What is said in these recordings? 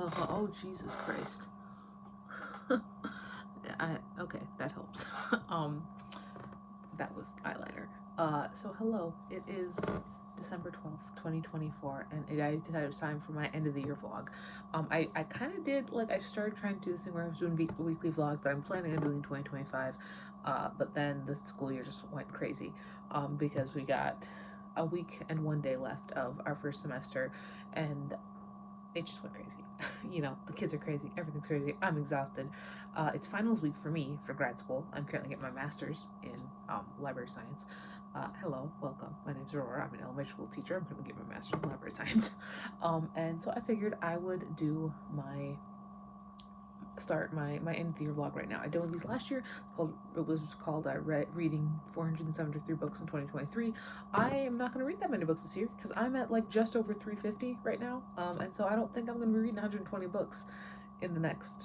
Oh, Jesus Christ. Okay, that helps. um, that was eyeliner. So hello, it is December 12th, 2024, and I decided it was time for my end of the year vlog. I kind of did, like, I started trying to do this thing where I was doing weekly vlogs that I'm planning on doing in 2025, but then the school year just went crazy, because we got a week and 1 day left of our first semester, and it just went crazy. You know, the kids are crazy, everything's crazy. I'm exhausted. It's finals week for me for grad school. I'm currently getting my master's in library science. Hello, welcome. My name's Aurora. I'm an elementary school teacher. I'm currently getting my master's in library science. And so I figured I would do start my end of the year vlog right now. I did one of these last year. It was called reading 473 books in 2023. I am not going to read that many books this year because I'm at like just over 350 right now, and so I don't think I'm going to be reading 120 books in the next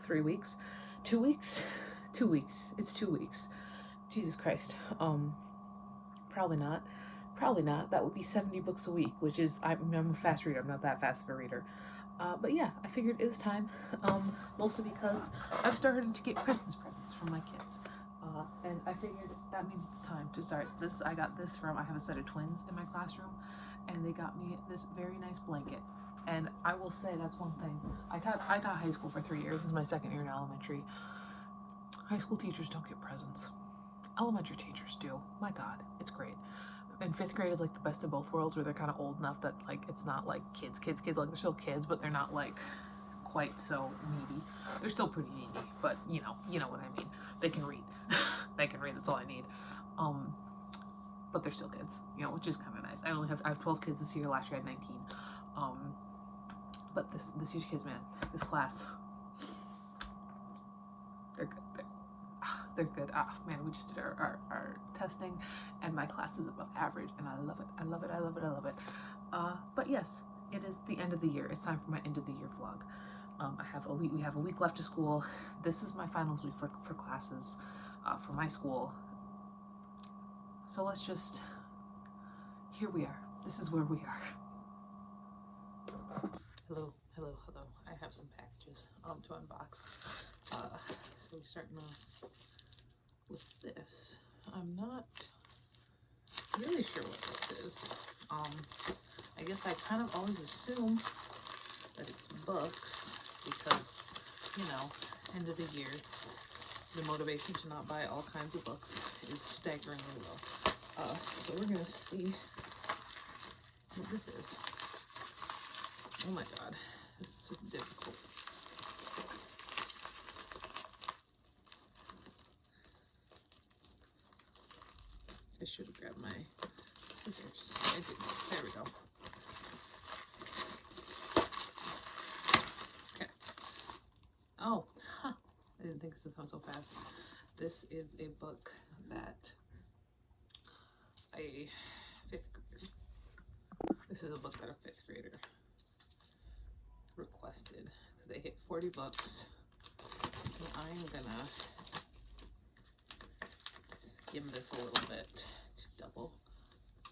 3 weeks. 2 weeks, 2 weeks. It's 2 weeks. Jesus Christ. Probably not. Probably not. That would be 70 books a week, which is I'm a fast reader. I'm not that fast of a reader. But yeah, I figured it was time, mostly because I've started to get Christmas presents from my kids. And I figured that means it's time to start. So I got this from, I have a set of twins in my classroom, and they got me this very nice blanket. And I will say that's one thing. I taught high school for 3 years. This is my second year in elementary. High school teachers don't get presents. Elementary teachers do. My God, it's great. And fifth grade is like the best of both worlds, where they're kind of old enough that like it's not like kids, like they're still kids, but they're not like quite so needy. They're still pretty needy, but you know what I mean. They can read. They can read. That's all I need. But they're still kids, which is kind of nice. I have 12 kids this year. Last year I had 19. But this year's kids, man, this class, they're good. They're good. Man, we just did our testing, and my class is above average, and I love it. I love it. I love it. I love it. But yes, it is the end of the year. It's time for my end of the year vlog. We have a week left of school. This is my finals week for classes, for my school. So let's just, here we are. This is where we are. Hello. I have some packages to unbox. So we're starting off with this. I'm not really sure what this is. I guess I kind of always assume that it's books because, end of the year, the motivation to not buy all kinds of books is staggeringly low. So we're gonna see what this is. Oh my God, this is so difficult. I should have grabbed my scissors. I didn't. There we go. Okay. Oh, I didn't think this would come so fast. This is a book that this is a book that a fifth grader requested because they hit 40 books. And I'm gonna skim this a little bit to double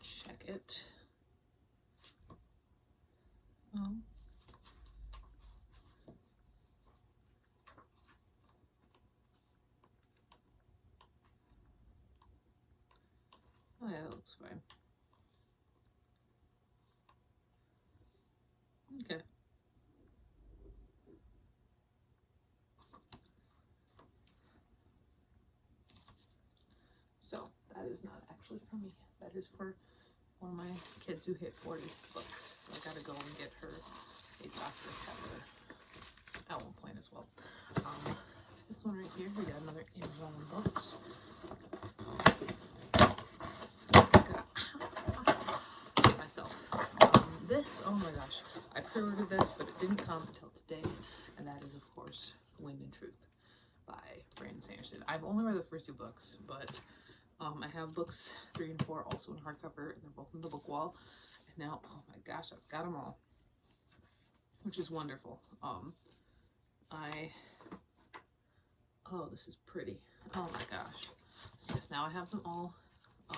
check it. Oh yeah, that looks fine. Okay. So that is not actually for me. That is for one of my kids who hit 40 books. So I gotta go and get her a Dr. Pepper at one point as well. This one right here, we got another Amazon Books. Get myself. This, oh my gosh, I pre-ordered this, but it didn't come until today, and that is, of course, Wind and Truth by Brandon Sanderson. I've only read the first 2 books, but I have books 3 and 4 also in hardcover, and they're both in the book wall. And now, oh my gosh, I've got them all, which is wonderful. Oh, this is pretty. Oh my gosh. So yes, now I have them all.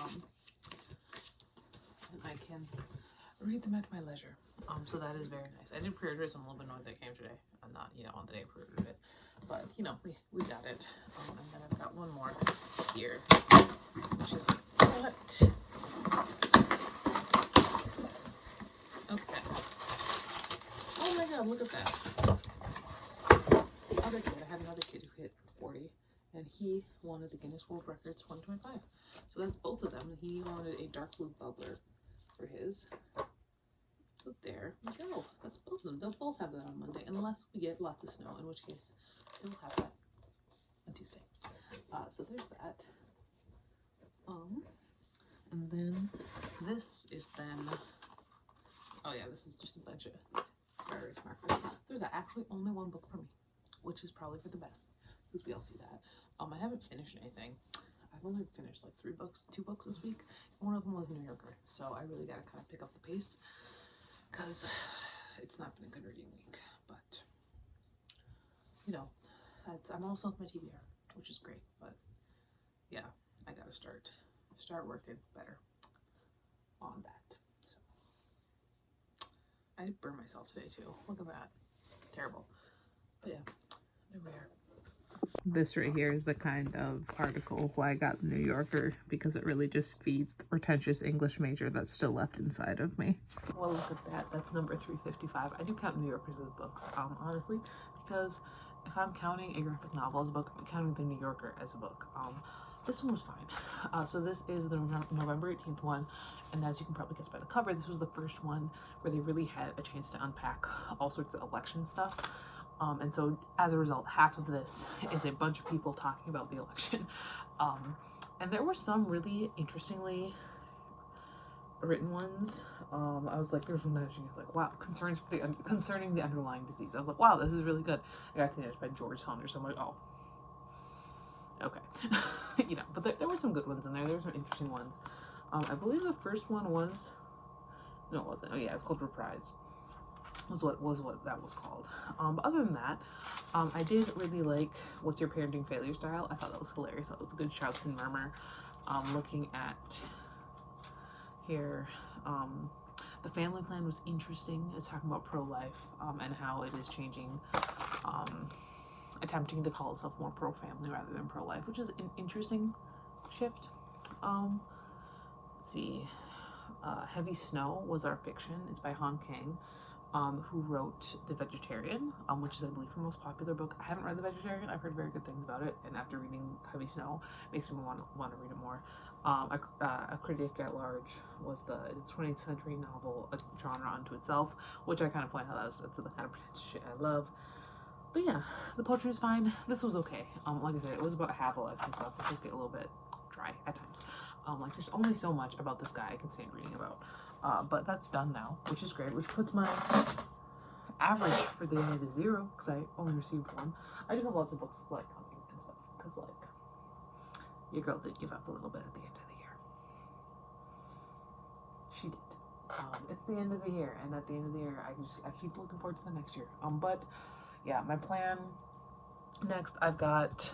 And I can read them at my leisure. So that is very nice. I did pre-order it, so I'm a little bit annoyed that it came today. I'm not, on the day I pre-ordered it. But, we got it. And then I've got one more here, which is what? Okay. Oh my god, look at that. Other kid, I had another kid who hit 40, and he wanted the Guinness World Records 2025. So that's both of them. He wanted a dark blue bubbler for his. So there we go. That's both of them. They'll both have that on Monday, unless we get lots of snow, in which case they'll have that on Tuesday. So there's that. And then this is then, oh yeah, this is just a bunch of dry erase markers. So there's actually only one book for me, which is probably for the best, because we all see that. I haven't finished anything. I've only finished like 2 books this week. One of them was New Yorker, so I really gotta kind of pick up the pace, because it's not been a good reading week. But I'm also with my TBR, which is great. But yeah, I gotta start working better on that. So I burned myself today too. Look at that, terrible. But yeah, there we are. This right here is the kind of article why I got the New Yorker, because it really just feeds the pretentious English major that's still left inside of me. Well, look at that. That's number 355. I do count New Yorkers as books, honestly, because if I'm counting a graphic novel as a book, I'm counting the New Yorker as a book. This one was fine. So this is the November 18th one, and as you can probably guess by the cover, this was the first one where they really had a chance to unpack all sorts of election stuff. And so as a result, half of this is a bunch of people talking about the election. And there were some really interestingly written ones. I was like, there's one that was like, wow, concerning the underlying disease. I was like, wow, this is really good. I got finished by George Saunders. So I'm like, oh, okay. But there were some good ones in there. There were some interesting ones. I believe the first one was, no, it wasn't. Oh yeah, it's called Reprise. Was what that was called. But other than that, I did really like What's Your Parenting Failure Style. I thought that was hilarious. That was a good Shouts and Murmur. Looking at here, The Family Plan was interesting. It's talking about pro-life and how it is changing, attempting to call itself more pro-family rather than pro-life, which is an interesting shift. Let's see. Heavy Snow was our fiction. It's by Han Kang. Who wrote The Vegetarian, which is, I believe, her most popular book. I haven't read The Vegetarian. I've heard very good things about it, and after reading Heavy Snow, it makes me want to read it more. A Critic at Large was the 20th century novel, a genre unto itself, which I kind of point out that's the kind of shit I love. But yeah, the poetry was fine. This was okay. Like I said, it was about half election stuff, which just get a little bit dry at times. Like there's only so much about this guy I can stand reading about. But that's done now, which is great, which puts my average for the end to 0, because I only received 1. I do have lots of books like coming and stuff, because like your girl did give up a little bit at the end of the year. She did. It's the end of the year, and at the end of the year, I keep looking forward to the next year. But yeah, my plan next, I've got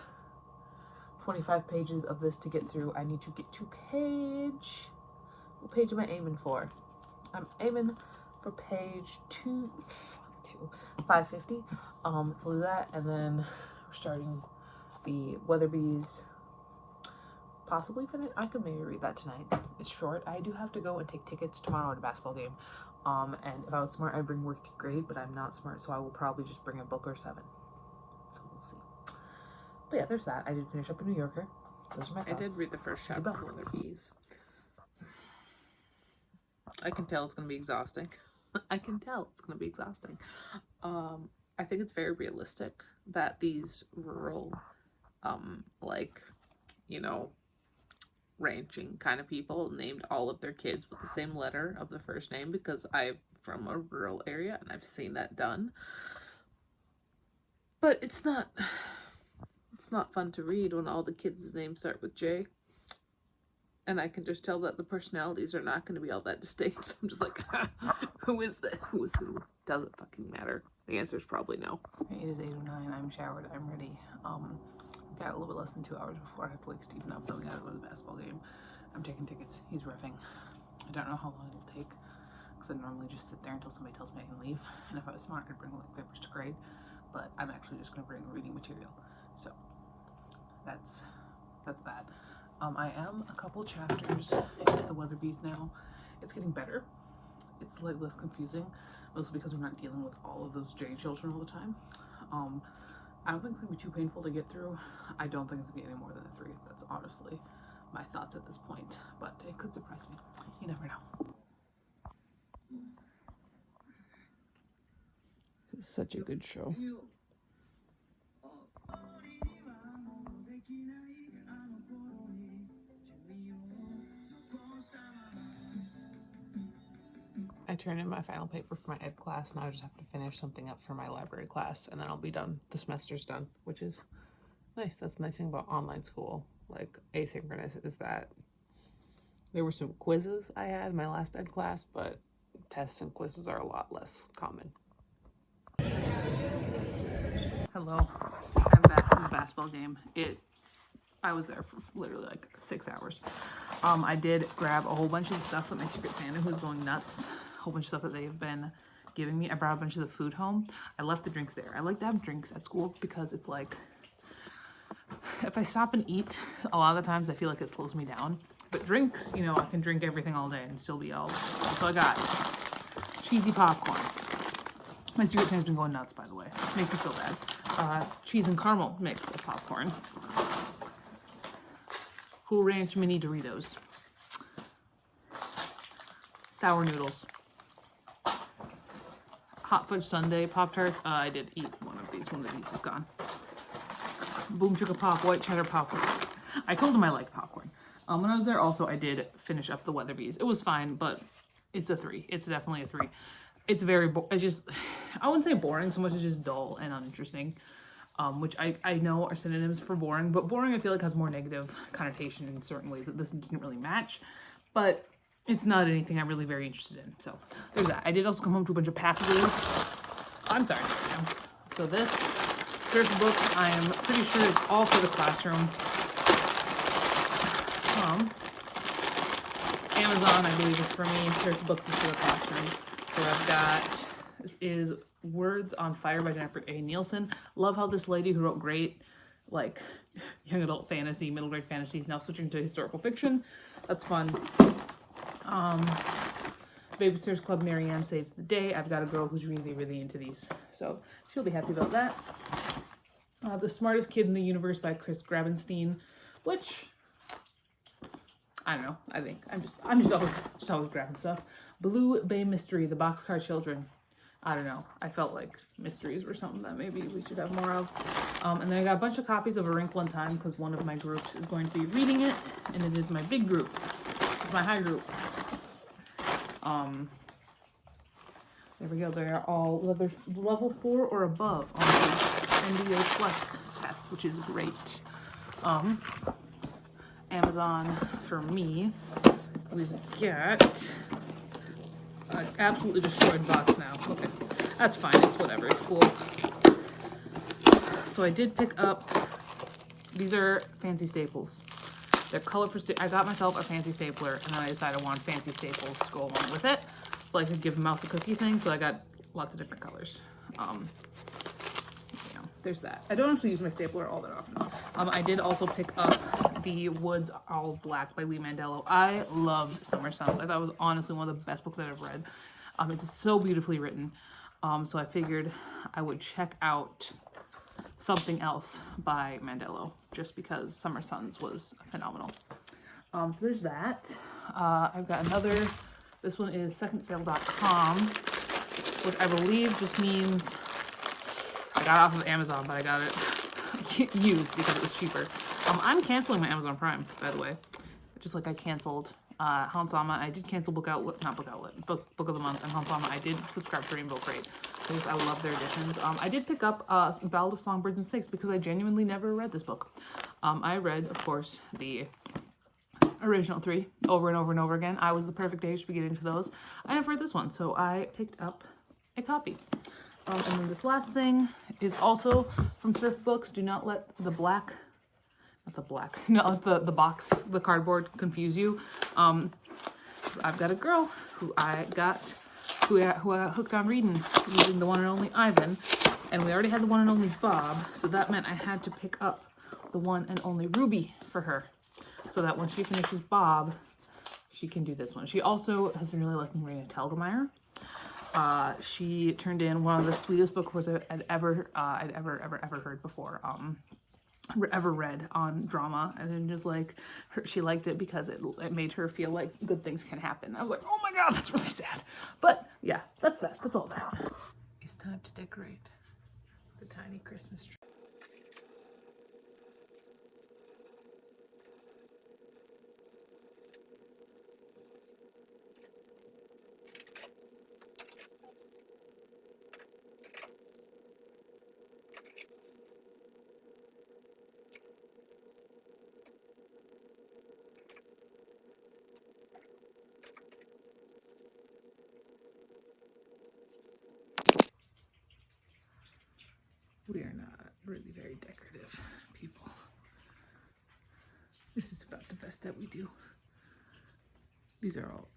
25 pages of this to get through. I need to get to page. What page am I aiming for? I'm aiming for page 550. So do that, and then we're starting the Weatherby's. Possibly finish. I could maybe read that tonight. It's short. I do have to go and take tickets tomorrow at a basketball game. And if I was smart, I'd bring work to grade, but I'm not smart, so I will probably just bring a book or 7. So we'll see. But yeah, there's that. I did finish up a New Yorker. Those are my thoughts. I did read the first chapter of Weatherby's. I can tell it's going to be exhausting. I can tell it's going to be exhausting. I think it's very realistic that these rural, ranching kind of people named all of their kids with the same letter of the first name, because I'm from a rural area and I've seen that done. But it's not fun to read when all the kids' names start with J. And I can just tell that the personalities are not going to be all that distinct. So I'm just like, who is that? Who is who? Doesn't fucking matter. The answer is probably no. It is 8:09. I'm showered. I'm ready. Got a little bit less than 2 hours before I have to wake Stephen up. Though we gotta go to the basketball game. I'm taking tickets. He's reffing. I don't know how long it'll take, because I normally just sit there until somebody tells me I can leave. And if I was smart, I'd bring like papers to grade. But I'm actually just going to bring reading material. So that's that. I am a couple chapters into the Weatherbees now. It's getting better. It's slightly less confusing, mostly because we're not dealing with all of those J children all the time. I don't think it's going to be too painful to get through. I don't think it's going to be any more than a 3. That's honestly my thoughts at this point, but it could surprise me. You never know. This is such a good show. I turned in my final paper for my ed class. Now I just have to finish something up for my library class, and then I'll be done. The semester's done, which is nice. That's the nice thing about online school, like asynchronous, is that there were some quizzes I had in my last ed class, but tests and quizzes are a lot less common. Hello, I'm back from the basketball game. I was there for literally like 6 hours. I did grab a whole bunch of the stuff with my Secret Santa, who's going nuts. A whole bunch of stuff that they've been giving me. I brought a bunch of the food home. I left the drinks there. I like to have drinks at school because it's like, if I stop and eat, a lot of the times I feel like it slows me down. But drinks, you know, I can drink everything all day and still be all. So I got cheesy popcorn. My Secret Santa's been going nuts, by the way. Makes me feel bad. Cheese and caramel mix of popcorn. Cool Ranch mini Doritos. Sour noodles. Hot fudge sundae Pop-Tarts. I did eat one of these. One of these is gone. Boom Chicka Pop, white cheddar popcorn. I told him I liked popcorn. When I was there also, I did finish up the Weatherbees. It was fine, but it's a 3. It's definitely a 3. It's very, it's just, I wouldn't say boring so much as just dull and uninteresting. Which I know are synonyms for boring, but boring I feel like has more negative connotation in certain ways that this didn't really match. But it's not anything I'm really very interested in. So there's that. I did also come home to a bunch of packages. I'm sorry. So this surf book, I am pretty sure it's all for the classroom. Amazon, I believe, is for me. Surf books is for the classroom. So I've got, this is Words on Fire by Jennifer A. Nielsen. Love how this lady who wrote great, like, young adult fantasy, middle grade fantasy, is now switching to historical fiction. That's fun. Babysitter's Club, Marianne Saves the Day. I've got a girl who's really, really into these, so she'll be happy about that. The Smartest Kid in the Universe by Chris Grabenstein, which, I don't know, I think, I'm just always grabbing stuff. Blue Bay Mystery, The Boxcar Children. I don't know. I felt like mysteries were something that maybe we should have more of. And then I got a bunch of copies of A Wrinkle in Time because one of my groups is going to be reading it, and it is my big group. It's my high group. There we go. They are all level 4 or above on the NDA Plus test, which is great. Amazon for me, we've got absolutely destroyed box now. Okay, that's fine. It's whatever. It's cool. So I did pick up, these are fancy staples. They're color for, I got myself a fancy stapler, and then I decided I wanted fancy staples to go along with it, so I could give a mouse a cookie thing. So I got lots of different colors. You know, there's that. I don't actually use my stapler all that often. I did also pick up the Woods All Black by Lee Mandello. I loved Summer Suns. I thought it was honestly one of the best books that I've read. It's so beautifully written. So I figured I would check out something else by Mandello, just because Summer Suns was phenomenal. So there's that. I've got another, this one is secondsale.com, which I believe just means I got it off of Amazon, but I got it used because it was cheaper. I'm canceling my Amazon Prime, by the way, just like I canceled Hansama. I did cancel Book of the Month, and Hansama I did subscribe to Rainbow Crate because I love their editions. I did pick up Ballad of Songbirds and Snakes because I genuinely never read this book. I read, of course, the original 3 over and over and over again. I was the perfect age to be getting into those. I never read this one, so I picked up a copy. And then this last thing is also from Surf Books. Do not let the black, not the black, no, the box, the cardboard confuse you. I've got a girl who I got who I hooked on reading using the one and only Ivan, and we already had the one and only Bob, so that meant I had to pick up the one and only Ruby for her, so that when she finishes Bob, she can do this one. She also has been really liking Raina Telgemeier. She turned in one of the sweetest books I'd ever heard before. Ever read on drama, and then just like she liked it because it made her feel like good things can happen. I was like, oh my god, that's really sad. But yeah, that's all that. It's time to decorate the tiny Christmas tree. We are not really very decorative people. This is about the best that we do. These are all,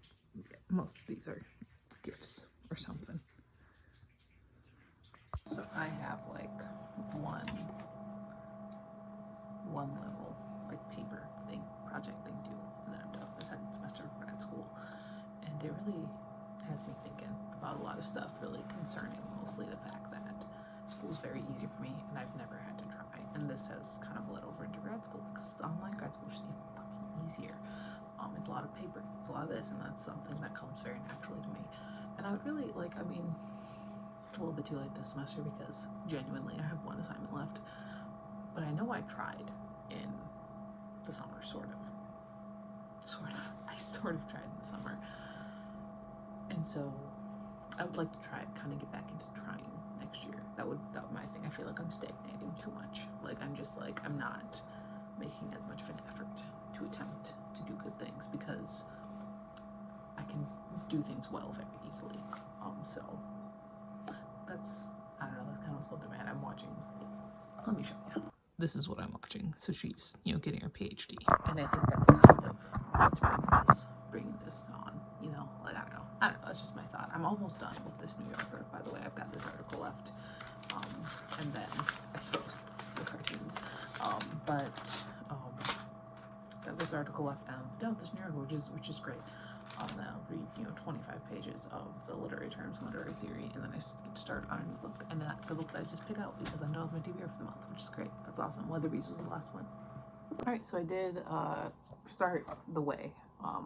most of these are gifts or something. So I have like one level like paper thing, project thing due, and then I'm done the second semester of grad school. And it really has me thinking about a lot of stuff, really concerning mostly the fact that school's very easy for me and I've never had to try. And this has kind of led over into grad school because it's online grad school, which is even fucking easier. It's a lot of paper, it's a lot of this, and that's something that comes very naturally to me. And I would really like, I mean, it's a little bit too late this semester because genuinely I have one assignment left. But I know I tried in the summer, sort of. I sort of tried in the summer. And so I would like to try it, kind of get back into trying next year. That would be my thing. I feel like I'm stagnating too much. Like I'm just like, I'm not making as much of an effort to attempt to do good things because I can do things well very easily. So that's, I don't know, that's kind of what's going through my head. I'm watching, let me show you. This is what I'm watching. So she's, you know, getting her PhD. And I think that's kind of what's bringing this on, you know, like, I don't know, that's just my thought. I'm almost done with this New Yorker, by the way. I've got this article left, and then I suppose the cartoons, got this article left, and I'm done with this New Yorker, which is great. Then I'll read, you know, 25 pages of the literary terms and literary theory, and then I start on a new book, and that's a book that I just pick out because I'm done with my TBR for the month, which is great. That's awesome. Weatherbeast was the last one. All right, so I did start The Way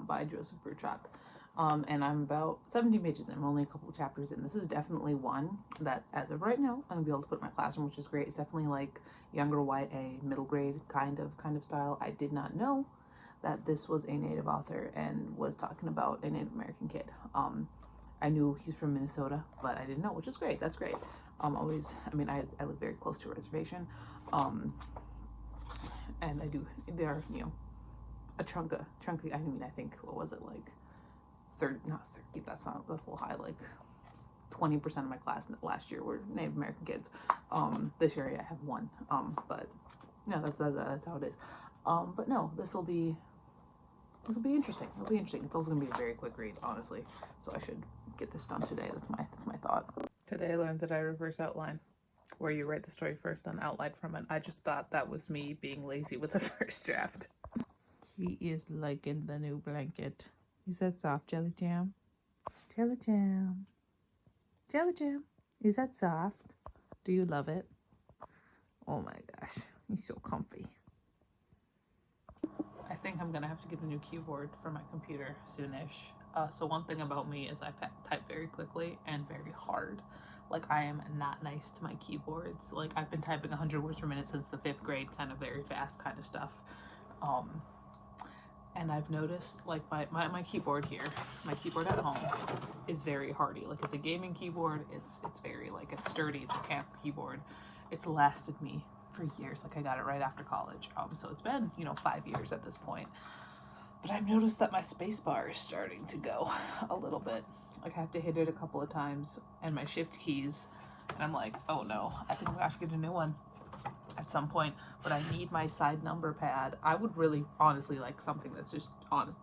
by Joseph Bruchac, and I'm about 17 pages in. I'm only a couple of chapters in. This is definitely one that, as of right now, I'm gonna be able to put in my classroom, which is great. It's definitely like younger YA, middle grade kind of style. I did not know that this was a Native author and was talking about a Native American kid. I knew he's from Minnesota, but I didn't know, which is great. That's great. I live very close to a reservation. And there are, you know, a chunk of, I think, what was it, like 30, not 30, that's a little high, like 20% of my class last year were Native American kids. This year I have one, but no, that's how it is. But no, this will be interesting. It'll be interesting. It's also gonna be a very quick read, honestly. So I should get this done today. That's my thought. Today I learned that I reverse outline, where you write the story first, then outline from it. I just thought that was me being lazy with the first draft. She is liking the new blanket. Is that soft, Jelly Jam? Jelly Jam. Jelly Jam. Is that soft? Do you love it? Oh my gosh, he's so comfy. I think I'm gonna have to get a new keyboard for my computer soonish. So one thing about me is I type very quickly and very hard. Like, I am not nice to my keyboards. Like, I've been typing 100 words per minute since the 5th grade, kind of very fast kind of stuff. And I've noticed, like, my keyboard here, my keyboard at home is very hardy. Like, it's a gaming keyboard. It's very, like, it's sturdy. It's a camp keyboard. It's lasted me for years. Like, I got it right after college. So it's been, you know, 5 years at this point. But I've noticed that my space bar is starting to go a little bit. Like, I have to hit it a couple of times, and my shift keys, and I'm like, oh no, I think we have to get a new one at some point. But I need my side number pad. I would really honestly like something that's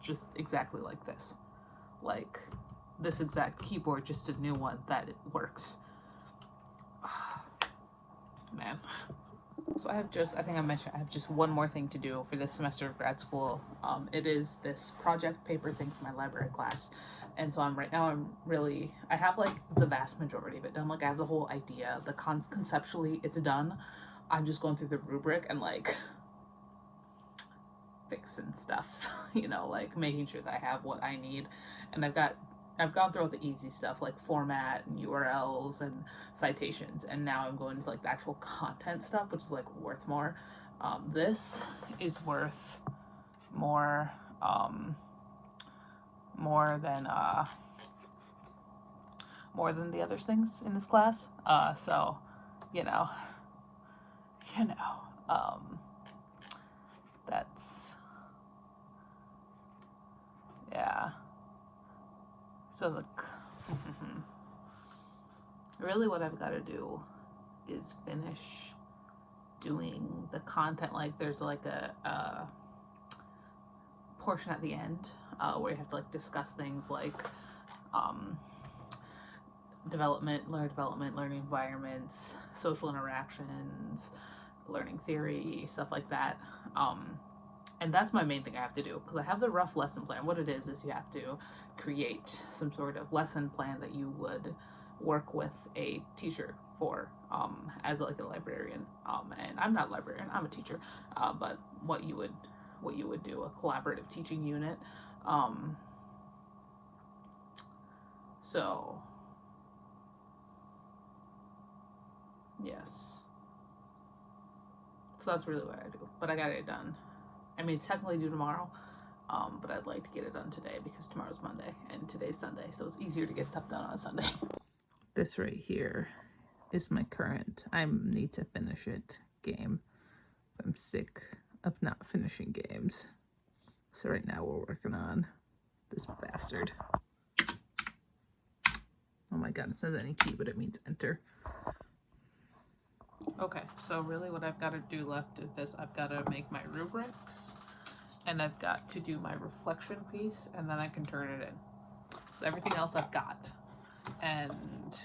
just exactly like this. Like this exact keyboard, just a new one that it works. Man. So I think I mentioned I have just one more thing to do for this semester of grad school. It is this project paper thing for my library class. And so I have like the vast majority of it done. Like I have the whole idea, conceptually it's done. I'm just going through the rubric and like fixing stuff, like making sure that I have what I need. And I've gone through all the easy stuff like format and URLs and citations, and now I'm going to like the actual content stuff, which is like worth more. This is worth more than the other things in this class. So that's, yeah. So really what I've got to do is finish doing the content. Like there's like a portion at the end where you have to like discuss things like learning development, learning environments, social interactions, learning theory, stuff like that. And that's my main thing I have to do, because I have the rough lesson plan. What it is you have to create some sort of lesson plan that you would work with a teacher for as like a librarian. And I'm not a librarian, I'm a teacher. But what you would do, a collaborative teaching unit. So yes. So that's really what I do. But I got it done. I mean, it's technically due tomorrow, but I'd like to get it done today because tomorrow's Monday and today's Sunday, so it's easier to get stuff done on a Sunday. This right here is my current, I need to finish it, game. I'm sick of not finishing games. So right now we're working on this bastard. Oh my god, it says any key, but it means enter. Okay, so really what I've got to do left is this. I've got to make my rubrics, and I've got to do my reflection piece, and then I can turn it in. So everything else I've got. And,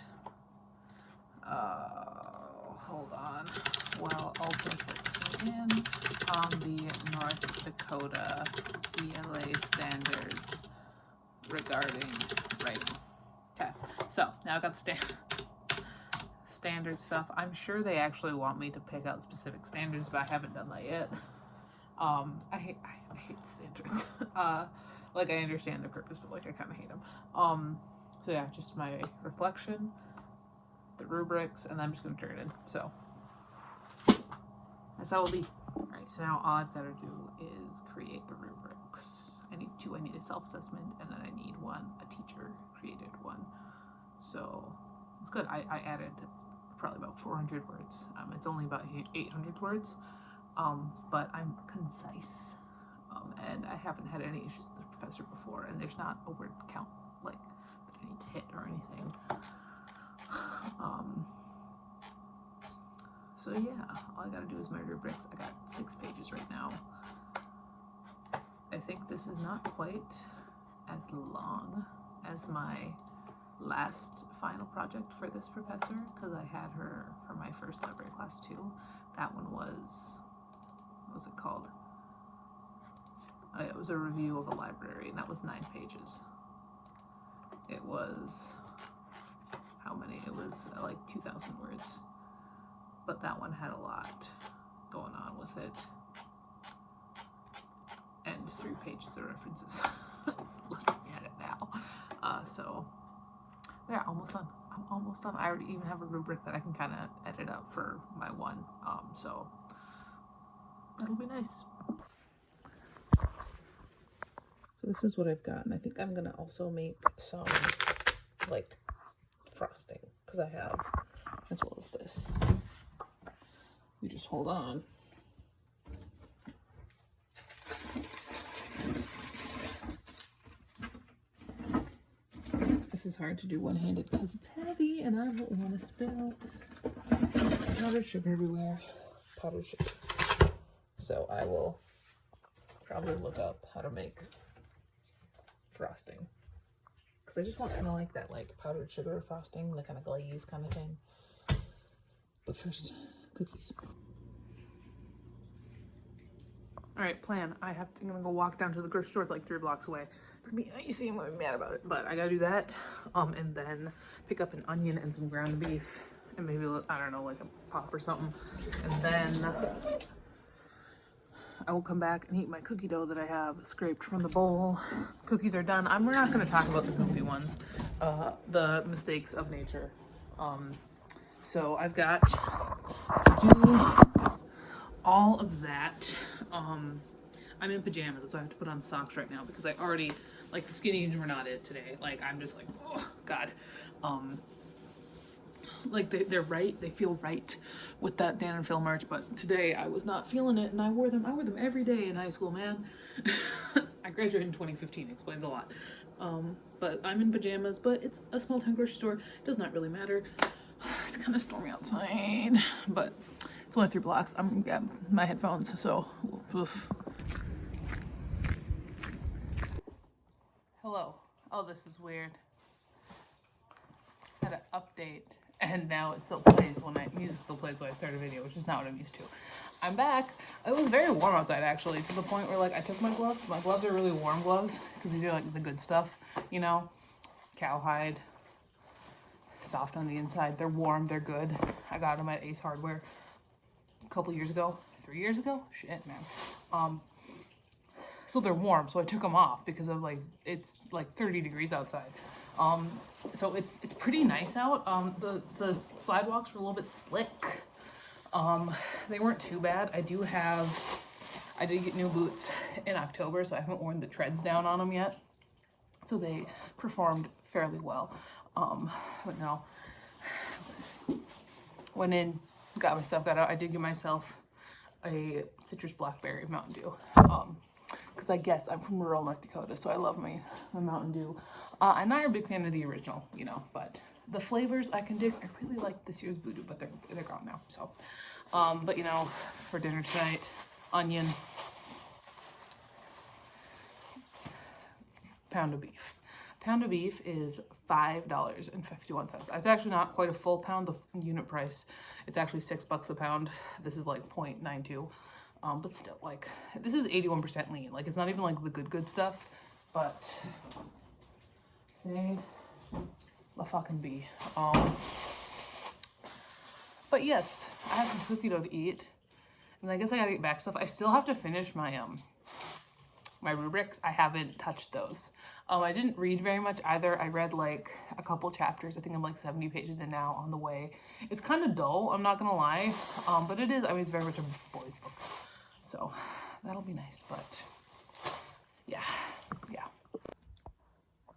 hold on. Well, also putting in the North Dakota ELA standards regarding writing. Okay, so now I've got the standard stuff. I'm sure they actually want me to pick out specific standards, but I haven't done that yet. I hate standards. Like I understand the purpose, but like I kind of hate them. So yeah, just my reflection, the rubrics, and I'm just gonna turn it in. So that's how it'll be. All right. So now all I've got to do is create the rubrics. I need two. I need a self-assessment, and then I need one, a teacher created one. So it's good. I added probably about 400 words. It's only about 800 words, but I'm concise, and I haven't had any issues with the professor before, and there's not a word count like that I need to hit or anything. So yeah, all I gotta do is my rubrics. I got 6 pages right now. I think this is not quite as long as my last final project for this professor, because I had her for my first library class too. That one was, what was it called? It was a review of a library, and that was 9 pages. It was, how many? It was like 2,000 words. But that one had a lot going on with it. And 3 pages of references. Looking at it now. So yeah, almost done. I'm almost done. I already even have a rubric that I can kind of edit up for my one. So that'll be nice. So this is what I've got, and I think I'm gonna also make some like frosting, because I have, as well as this. You just hold on. This is hard to do one-handed because it's heavy and I don't want to spill powdered sugar everywhere. Powdered sugar. So I will probably look up how to make frosting, because because I just want kind of like that like powdered sugar frosting, the kind of glaze kind of thing. But first, cookies. All right, plan. I'm gonna go walk down to the grocery store. It's like 3 blocks away. It's gonna be icy. I'm gonna be mad about it, but I gotta do that. And then pick up an onion and some ground beef, and maybe, I don't know, like a pop or something. And then I will come back and eat my cookie dough that I have scraped from the bowl. Cookies are done. We're not gonna talk about the goofy ones, the mistakes of nature. So I've got to do all of that. I'm in pajamas, so I have to put on socks right now because I already, like, the skinny jeans were not it today. Like, I'm just like, oh god. Like they're right, they feel right with that Dan and Phil merch, but today I was not feeling it, and I wore them every day in high school, man. I graduated in 2015, explains a lot. But I'm in pajamas, but it's a small town grocery store, does not really matter. It's kind of stormy outside, but it's only 3 blocks. I'm gonna grab my headphones, so oof. Hello. Oh, this is weird. Had an update, and now it still plays music still plays when I start a video, which is not what I'm used to. I'm back. It was very warm outside, actually, to the point where, like, I took my gloves. My gloves are really warm gloves because these are like the good stuff, you know, cowhide, soft on the inside. They're warm. They're good. I got them at Ace Hardware a couple years ago, 3 years ago. Shit, man. So they're warm. So I took them off because of it's like 30 degrees outside. So it's pretty nice out. The sidewalks were a little bit slick. They weren't too bad. I did get new boots in October, so I haven't worn the treads down on them yet. So they performed fairly well. But no, went in, got my stuff, got out. I did give myself a citrus blackberry Mountain Dew. Because I guess I'm from rural North Dakota, so I love my Mountain Dew. I'm not a big fan of the original, you know, but the flavors I can dig. I really like this year's Voodoo, but they're gone now. So, but you know, for dinner tonight, onion, pound of beef. Pound of beef is $5.51. It's actually not quite a full pound. The unit price, it's actually $6 a pound. This is like 0.92. But still, like, this is 81% lean. Like, it's not even like the good stuff, but say la fucking bee. But yes, I have some cookie dough to eat, and I guess I gotta get back stuff. I still have to finish my my rubrics. I haven't touched those. I didn't read very much either. I read like a couple chapters. I think I'm like 70 pages in now on the way. It's kind of dull, I'm not gonna lie, but it is. I mean, it's very much a boys book. So that'll be nice, but yeah.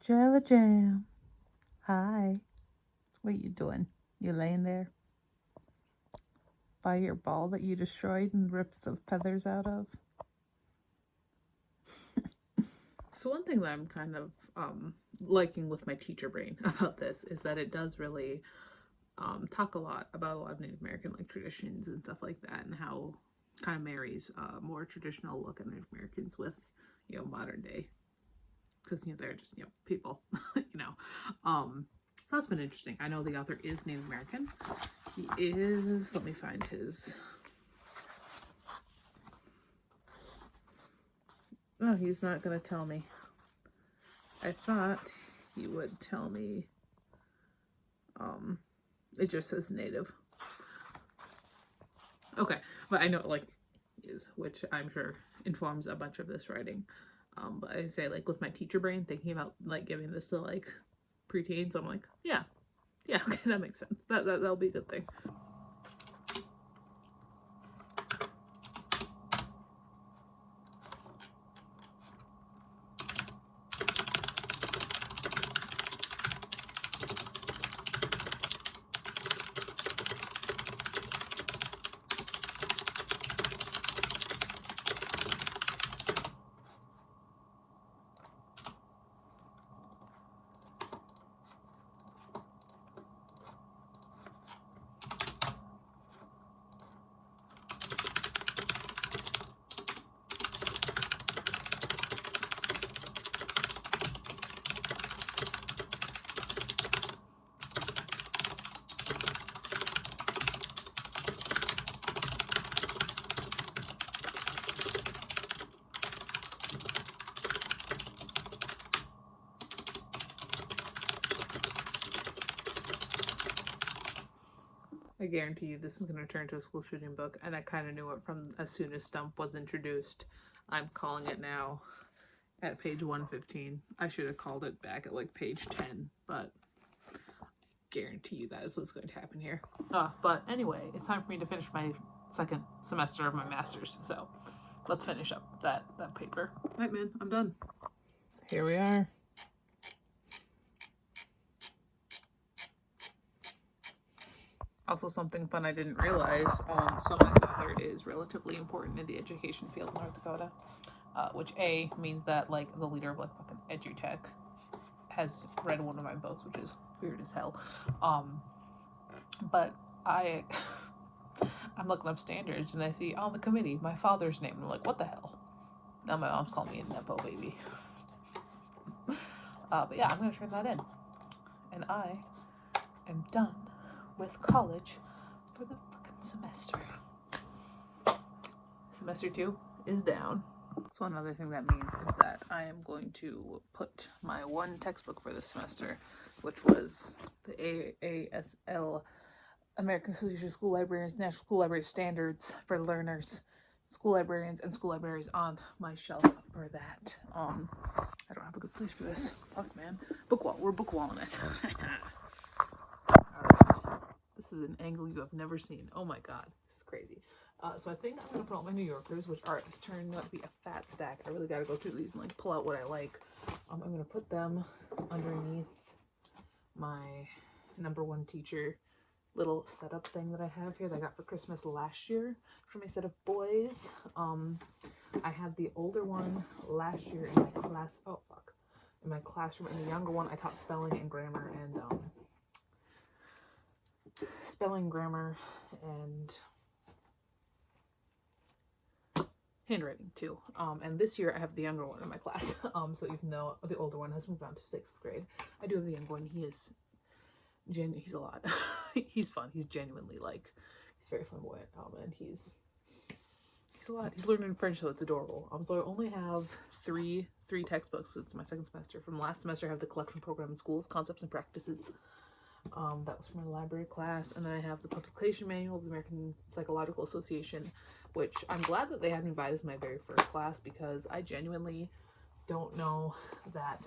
Jella Jam. Hi. What you doing? You laying there by your ball that you destroyed and ripped the feathers out of? So one thing that I'm kind of liking with my teacher brain about this is that it does really talk a lot about a lot of Native American like traditions and stuff like that, and how kind of marries a more traditional look at Native Americans with, you know, modern day, because, you know, they're just, you know, people, you know. So that's been interesting. I know the author is Native American. He is, let me find his, oh, he's not gonna tell me. I thought he would tell me. It just says Native. Okay, but I know, like, is, which I'm sure informs a bunch of this writing. But I say, like, with my teacher brain, thinking about, like, giving this to, like, preteens, I'm like, yeah, okay, that makes sense. That'll be a good thing. I guarantee you this is going to turn into a school shooting book, and I kind of knew it from as soon as Stump was introduced. I'm calling it now at page 115. I should have called it back at like page 10, but I guarantee you that is what's going to happen here. But anyway, it's time for me to finish my second semester of my master's, so let's finish up that paper. All right, man, I'm done. Here we are. Also, something fun I didn't realize, so my father is relatively important in the education field in North Dakota, which A, means that, like, the leader of, like, fucking EduTech has read one of my books, which is weird as hell. But I'm looking up standards, and I see on the committee my father's name, and I'm like, what the hell? Now my mom's calling me a Nepo baby. But yeah, I'm going to turn that in. And I am done with college for the fucking semester. Semester 2 is down. So another thing that means is that I am going to put my one textbook for this semester, which was the AASL, American Association of School Librarians, National School Library Standards for Learners, School Librarians, and School Libraries on my shelf for that. I don't have a good place for this. Fuck, man. Book wall. We're book walling it. Alright. This is an angle you have never seen. Oh my god. This is crazy. So I think I'm going to put all my New Yorkers, which are turning out to be a fat stack. I really got to go through these and like pull out what I like. I'm going to put them underneath my number one teacher little setup thing that I have here that I got for Christmas last year for my set of boys. I had the older one last year in my class. Oh fuck. In my classroom, and the younger one I taught spelling and grammar and handwriting too. And this year I have the younger one in my class. So even though the older one has moved on to 6th grade, I do have the younger one. He's a lot. He's fun. He's genuinely like, he's very flamboyant. And he's a lot. He's learning French, so it's adorable. So I only have three textbooks. It's my second semester. From last semester, I have the collection program in schools, concepts and practices. That was from my library class. And then I have the publication manual of the American Psychological Association, which I'm glad that they had me buy this in my very first class, because I genuinely don't know that,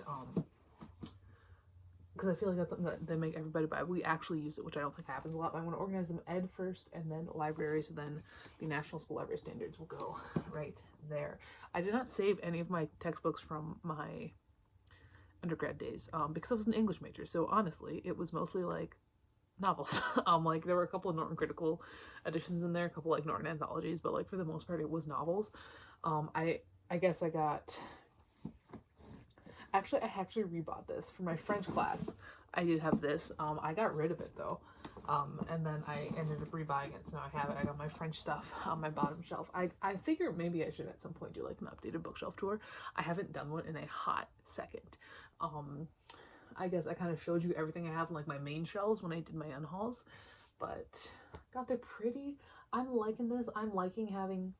because I feel like that's something that they make everybody buy. We actually use it, which I don't think happens a lot. But I'm going to organize them ed first, and then library, so then the National School Library Standards will go right there. I did not save any of my textbooks from my undergrad days, because I was an English major, so honestly, it was mostly like novels. Like there were a couple of Norton Critical editions in there, a couple like Norton anthologies, but like for the most part, it was novels. I guess I got... Actually, I actually rebought this for my French class. I did have this. I got rid of it though. And then I ended up rebuying it, so now I have it. I got my French stuff on my bottom shelf. I figure maybe I should at some point do like an updated bookshelf tour. I haven't done one in a hot second. I guess I kind of showed you everything I have on like my main shelves when I did my unhauls, but God, they're pretty. I'm liking this. I'm liking having,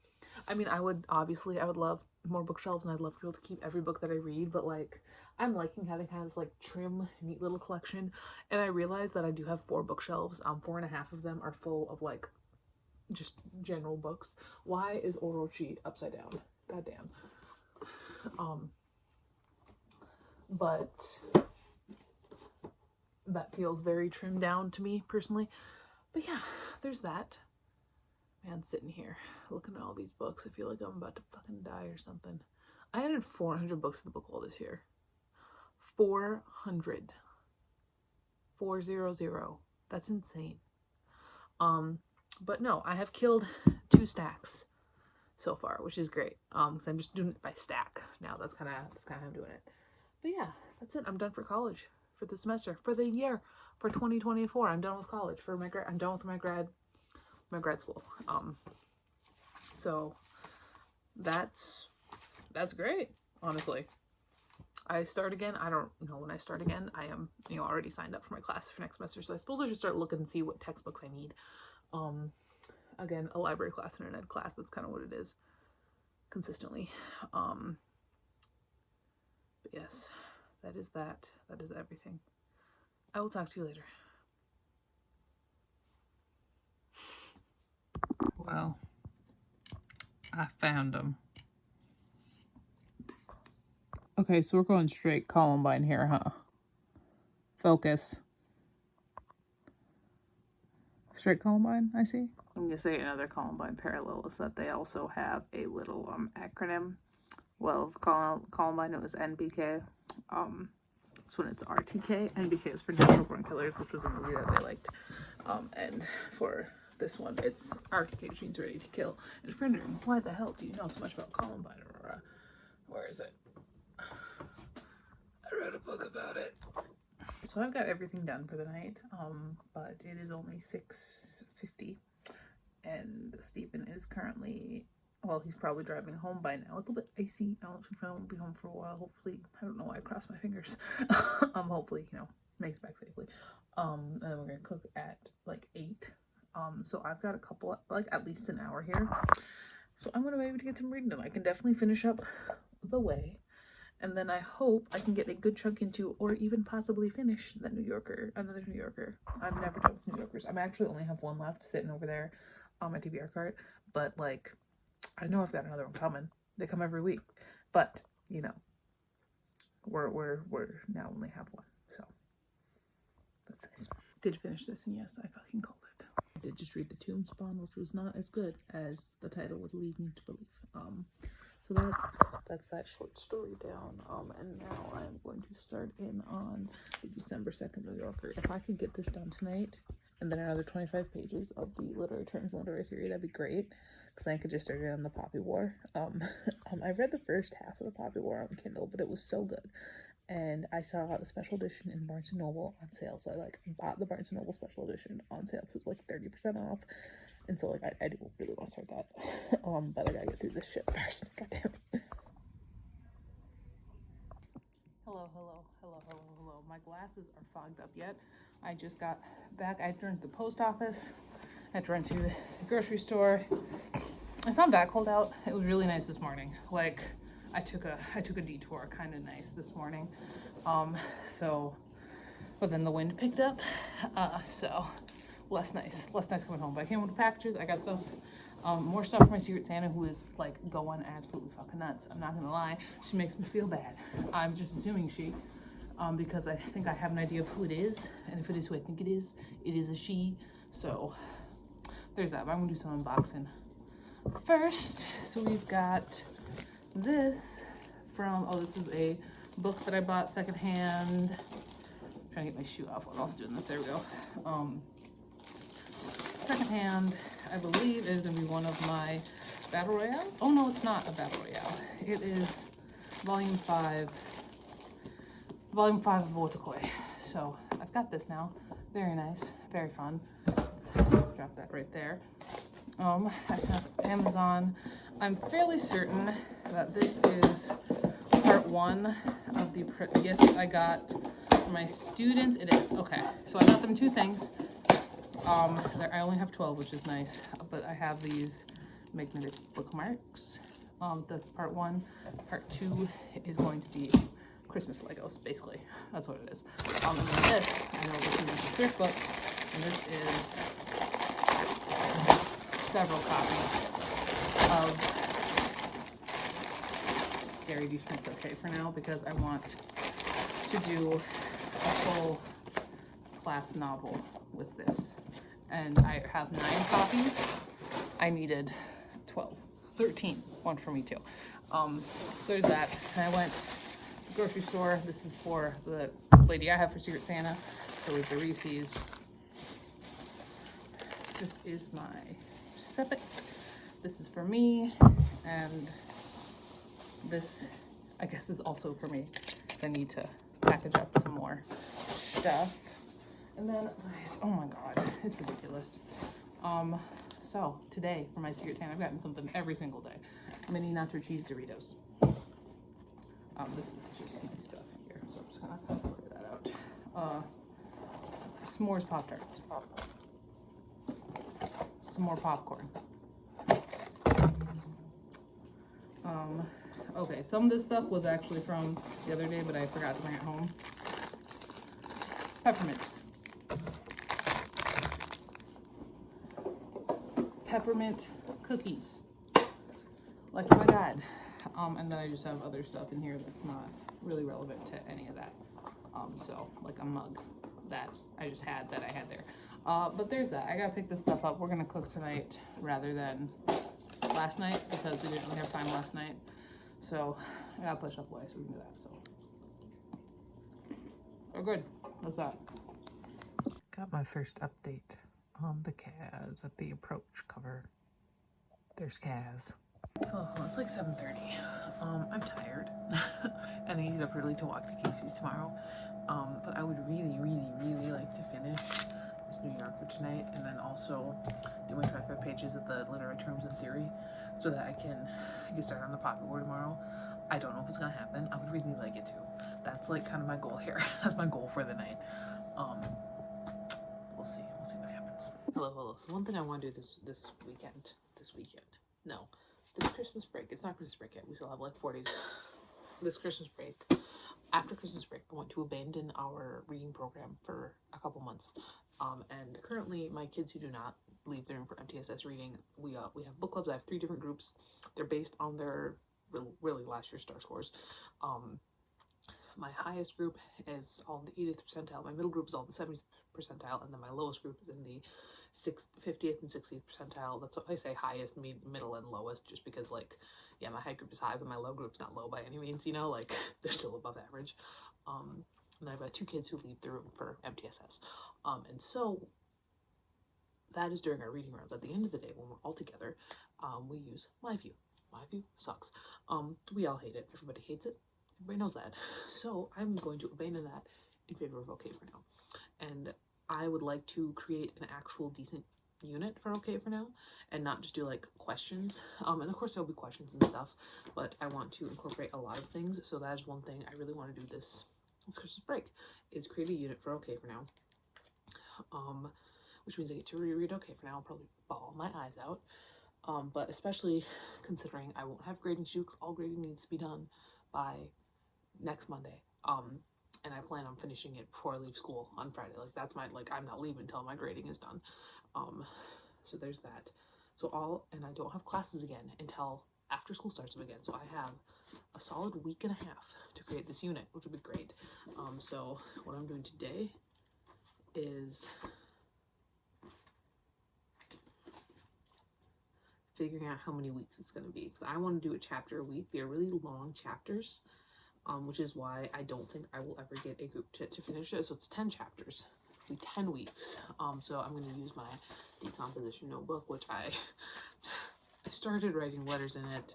I mean, I would love more bookshelves, and I'd love to be able to keep every book that I read, but like I'm liking having kind of this like trim, neat little collection. And I realized that I do have 4 bookshelves. 4.5 of them are full of like just general books. Why is Orochi upside down? Goddamn. But that feels very trimmed down to me personally. But yeah, there's that. Man, sitting here looking at all these books, I feel like I'm about to fucking die or something. I added 400 books to the book wall this year. 400. 400. That's insane. But no, I have killed 2 stacks so far, which is great. Because I'm just doing it by stack now. That's kind of how I'm doing it. But yeah, that's it. I'm done for college for the semester, for the year, for 2024. I'm done with college for my I'm done with my grad school. So that's great, honestly. I start again. I don't know when I start again. I am, already signed up for my class for next semester, so I suppose I should start looking and see what textbooks I need. Again, a library class and an ed class. That's kind of what it is consistently. But yes, that is that. That is everything. I will talk to you later. I found them. Okay, so we're going straight Columbine here, huh? Focus. Straight Columbine, I see. I'm going to say another Columbine parallel is that they also have a little acronym. Well, Columbine, it was NBK. This one it's RTK. NBK is for Natural Born Killers, which was a movie that they liked. And for this one, it's RTK, which means Ready to Kill. And if you're wondering, why the hell do you know so much about Columbine, Aurora? Where is it? I read a book about it. So I've got everything done for the night, but it is only 6:50, and Stephen is currently, well, he's probably driving home by now. It's a bit icy. I won't be home for a while. Hopefully, I don't know why I crossed my fingers. Hopefully, makes it back safely. And then we're gonna cook at like 8. So I've got a couple, like at least an hour here. So I'm gonna be able to get some reading done. I can definitely finish up The Way. And then I hope I can get a good chunk into, or even possibly finish, the New Yorker, another New Yorker. I'm never done with New Yorkers. I'm actually only have one left sitting over there on my TBR cart. But, like, I know I've got another one coming. They come every week. But, we're now only have one. So, that's nice. Did finish this, and yes, I fucking called it. I did just read The Tomb Spawn, which was not as good as the title would lead me to believe. So that's that short story down. And now I'm going to start in on the December 2nd New Yorker. If I could get this done tonight, and then another 25 pages of the literary terms and literary theory, that'd be great. Because then I could just start it on the Poppy War. I read the first half of the Poppy War on Kindle, but it was so good. And I saw the special edition in Barnes & Noble on sale. So I bought the Barnes & Noble special edition on sale because it was 30% off. And so I do really want to start that. But I gotta get through this shit first. God damn it. Hello. My glasses are fogged up yet. I just got back. I had to run to the post office. I had to run to the grocery store. It's not that cold out. It was really nice this morning. I took a detour, kind of nice this morning. But then the wind picked up. So less nice coming home. But I came with the packages. I got stuff, more stuff for my Secret Santa, who is going absolutely fucking nuts. I'm not gonna lie. She makes me feel bad. I'm just assuming she, because I think I have an idea of who it is, and if it is who I think it is a she. So there's that. But I'm gonna do some unboxing first. So we've got this from, this is a book that I bought secondhand. I'm trying to get my shoe off while I was doing this. There we go. Secondhand, I believe, is going to be one of my battle royales. Oh no, it's not a battle royale. It is volume 5 of Wotakoi. So I've got this now. Very nice, very fun. Let's drop that right there. I have Amazon. I'm fairly certain that this is part 1 of the gifts I got for my students. It is. Okay, so I got them 2 things. I only have 12, which is nice, but I have these magnetic bookmarks. That's part 1. Part 2 is going to be Christmas Legos, basically. That's what it is. And then this, I know this is a thrift book, and this is several copies of Gary D. Smith's Okay for now, because I want to do a full class novel with this. And I have 9 copies. I needed 12, 13, one for me too. There's that. And I went to the grocery store. This is for the lady I have for Secret Santa. So with the Reese's. This is my Sepet. This is for me. And this, I guess, is also for me. So I need to package up some more stuff. And then, oh my god, it's ridiculous. So today for my Secret Santa, I've gotten something every single day. Mini nacho cheese Doritos. This is just my stuff here, so I'm just gonna clear that out. S'mores Pop-Tarts. Some more popcorn. Okay, some of this stuff was actually from the other day, but I forgot to bring it home. Peppermints. Peppermint cookies. like my dad. And then I just have other stuff in here that's not really relevant to any of that. So like a mug that I just had that I had there. But there's that. I gotta pick this stuff up. We're gonna cook tonight rather than last night because we didn't really have time last night. So I gotta push up away so we can do that. So we're good. What's that? Got my first update on the Kaz at the approach cover. There's Kaz. Oh, well, it's like 7:30. I'm tired, and I need up early to walk to Casey's tomorrow. But I would really, really, really like to finish this New Yorker tonight, and then also do my 25 pages of the literary terms and theory, so that I can get started on the pocket war tomorrow. I don't know if it's gonna happen. I would really like it to. That's like kind of my goal here. That's my goal for the night. We'll see. We'll see what happens. Hello. So one thing I want to do this weekend. No, this Christmas break. It's not Christmas break yet. We still have like 4 days. This Christmas break. After Christmas break, I want to abandon our reading program for a couple months. And currently, my kids who do not leave their room for MTSS reading, we have book clubs. I have 3 different groups. They're based on their really last year's star scores. My highest group is all in the 80th percentile. My middle group is all in the 70th percentile, and then my lowest group is in the 50th and 60th percentile. That's what I say, highest, middle, and lowest, just because, like, yeah, my high group is high, but my low group's not low by any means, you know, like, they're still above average. And I've got 2 kids who leave the room for MTSS. And so that is during our reading rounds. At the end of the day, when we're all together, we use MyView. MyView sucks. We all hate it. Everybody hates it. Everybody knows that. So I'm going to abandon that in favor of OK for Now. And I would like to create an actual decent unit for OK for Now and not just do like questions. And of course there'll be questions and stuff, but I want to incorporate a lot of things. So that is one thing I really want to do this Christmas break, is create a unit for OK for Now. Which means I get to reread OK for Now. I'll probably bawl my eyes out. But especially considering I won't have grading to do because all grading needs to be done by next Monday. And I plan on finishing it before I leave school on Friday. Like, that's my, like, I'm not leaving until my grading is done. So there's that. And I don't have classes again until after school starts up again. So I have a solid week and a half to create this unit, which would be great. So what I'm doing today is figuring out how many weeks it's going to be, because I want to do a chapter a week. They're really long chapters, which is why I don't think I will ever get a group to finish it. So it's 10 chapters, it'll be 10 weeks. So I'm going to use my decomposition notebook, which I started writing letters in it,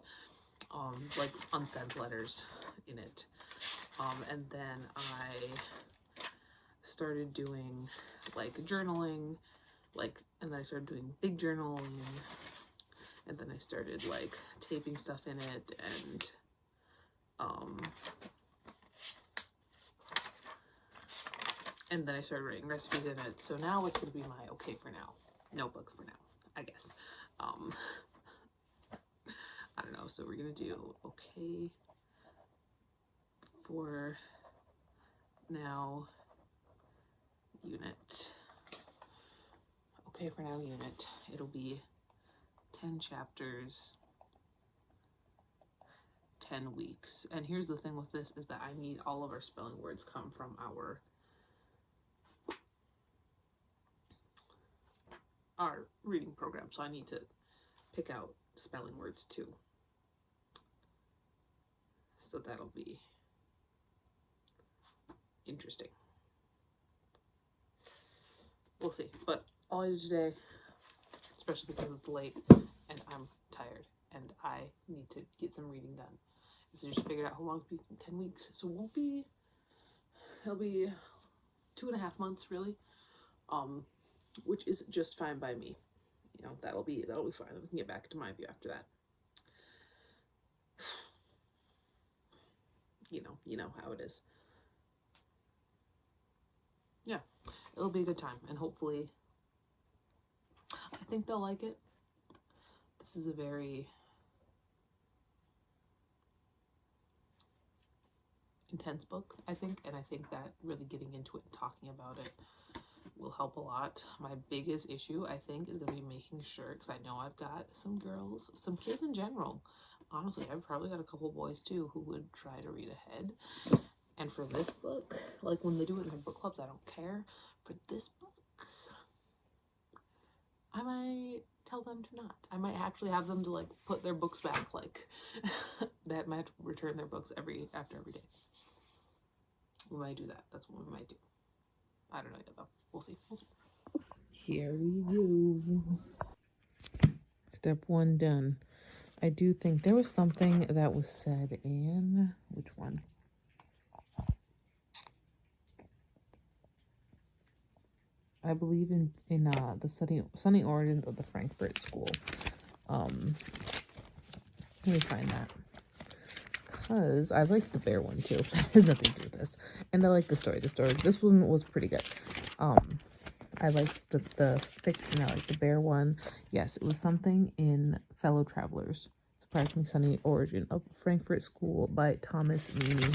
like unsent letters in it. And then I started doing like journaling, and then I started doing big journaling, and then I started like taping stuff in it, and then I started writing recipes in it. So now it's going to be my OK for Now notebook for now, I guess. I don't know. So we're going to do OK for Now unit. OK for Now unit. It'll be 10 chapters, 10 weeks. And here's the thing with this is that I need all of our spelling words come from our reading program. So I need to pick out spelling words too. So that'll be interesting. We'll see. But all I did today, especially because it's late and I'm tired and I need to get some reading done, is I just figured out how long it'll be, 10 weeks. So it'll be 2.5 months really, which is just fine by me. You know, that'll be fine. We can get back to MyView after that. You know how it is. Yeah, it'll be a good time, and hopefully I think they'll like it. This is a very intense book, I think, and I think that really getting into it and talking about it will help a lot. My biggest issue, I think, is going to be making sure, because I know I've got some girls, some kids in general, honestly, I've probably got a couple boys too who would try to read ahead. And for this book, like when they do it in their book clubs, I don't care. For this book, I might tell them to not. I might actually have them to like put their books back, like they might have to return their books after every day. We might do that. That's what we might do. I don't know yet though. We'll see. Here we go. Step 1 done. I do think there was something that was said in which one? I believe in the sunny origins of the Frankfurt School. Let me find that, because I like the bear one too. That has nothing to do with this, and I like the story. This one was pretty good. I like the fiction. I like the bear one. Yes, it was something in Fellow Travelers. Surprisingly Sunny Origin of Frankfurt School by Thomas Meany.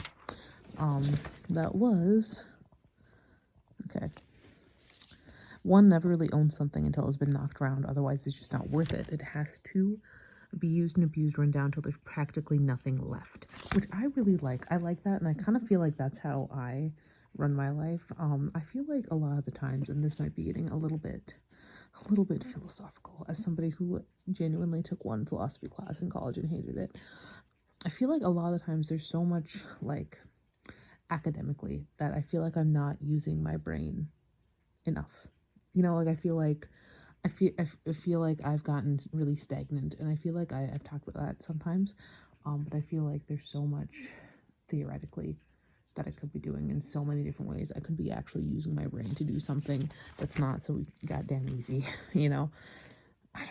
That was okay. One never really owns something until it's been knocked around. Otherwise, it's just not worth it. It has to be used and abused, run down until there's practically nothing left, which I really like. I like that, and I kind of feel like that's how I run my life. I feel like a lot of the times, and this might be getting a little bit philosophical, as somebody who genuinely took one philosophy class in college and hated it, I feel like a lot of the times there's so much like academically that I feel like I'm not using my brain enough. You know, like I feel like I've gotten really stagnant, and I feel like I've talked about that sometimes, but I feel like there's so much theoretically that I could be doing in so many different ways. I could be actually using my brain to do something that's not so goddamn easy, you know? I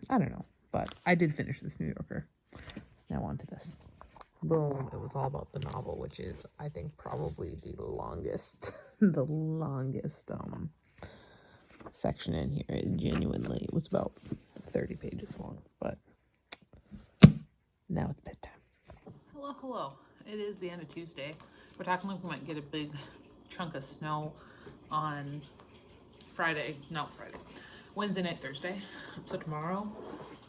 don't know, but I did finish this New Yorker. So now on to this. Boom, it was all about the novel, which is, I think, probably the longest, section in here. It was about 30 pages long, but now it's bedtime. Hello. It is the end of Tuesday. We're talking like we might get a big chunk of snow on Wednesday night, Thursday. So tomorrow,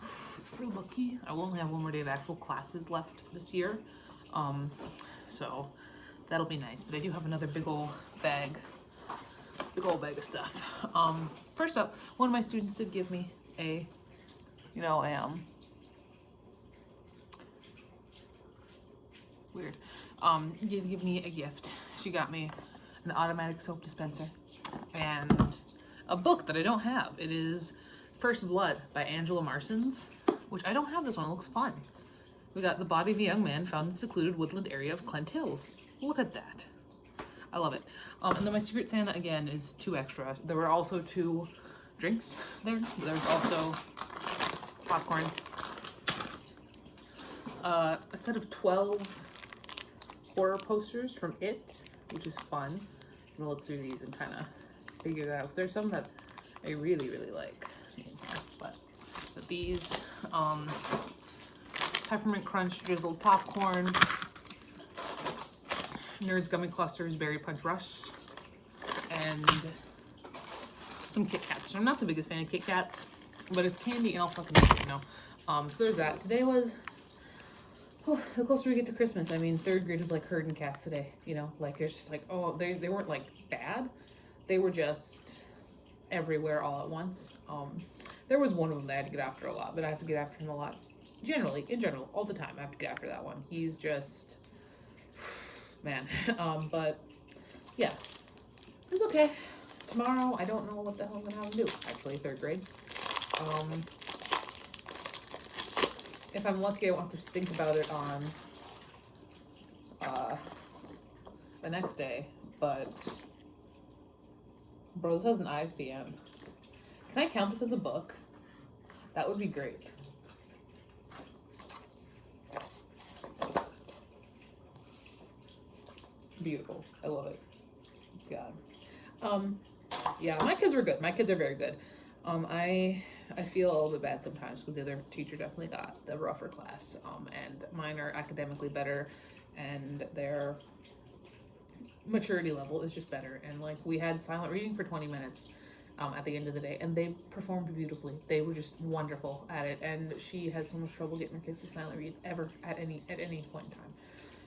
if we're lucky, I will only have one more day of actual classes left this year. So that'll be nice. But I do have another big old bag of stuff. First up, one of my students did give me did give me a gift. She got me an automatic soap dispenser and a book that I don't have. It is First Blood by Angela Marsons, which I don't have this one. It looks fun. We got The Body of a Young Man Found in the Secluded Woodland Area of Clint Hills. Look at that. I love it. And then my Secret Santa, again, is 2 extra. There were also 2 drinks there. There's also popcorn. A set of 12 horror posters from It, which is fun. I'm gonna look through these and kind of figure that out. There's some that I really, really like in here. But these, Peppermint Crunch drizzled popcorn, Nerds Gummy Clusters Berry Punch Rush, and some Kit Kats. I'm not the biggest fan of Kit Kats, but it's candy and I'll fucking eat it, you know. So there's that. Today was, the closer we get to Christmas. I mean, 3rd grade is like herding cats today, you know. Like it's just like, they weren't like bad. They were just everywhere all at once. There was one of them that I had to get after a lot, but I have to get after him a lot. In general, all the time, I have to get after that one. He's just, man. But yeah, it was okay. Tomorrow, I don't know what the hell I'm gonna have to do. Actually, 3rd grade. If I'm lucky, I won't have to think about it on the next day. But bro, this has an ISBN. Can I count this as a book? That would be great. Beautiful. I love it. God. Yeah, my kids were good. My kids are very good. I feel a little bit bad sometimes because the other teacher definitely got the rougher class. And mine are academically better, and their maturity level is just better. And like we had silent reading for 20 minutes at the end of the day, and they performed beautifully. They were just wonderful at it, and she has so much trouble getting her kids to silent read ever at any point in time.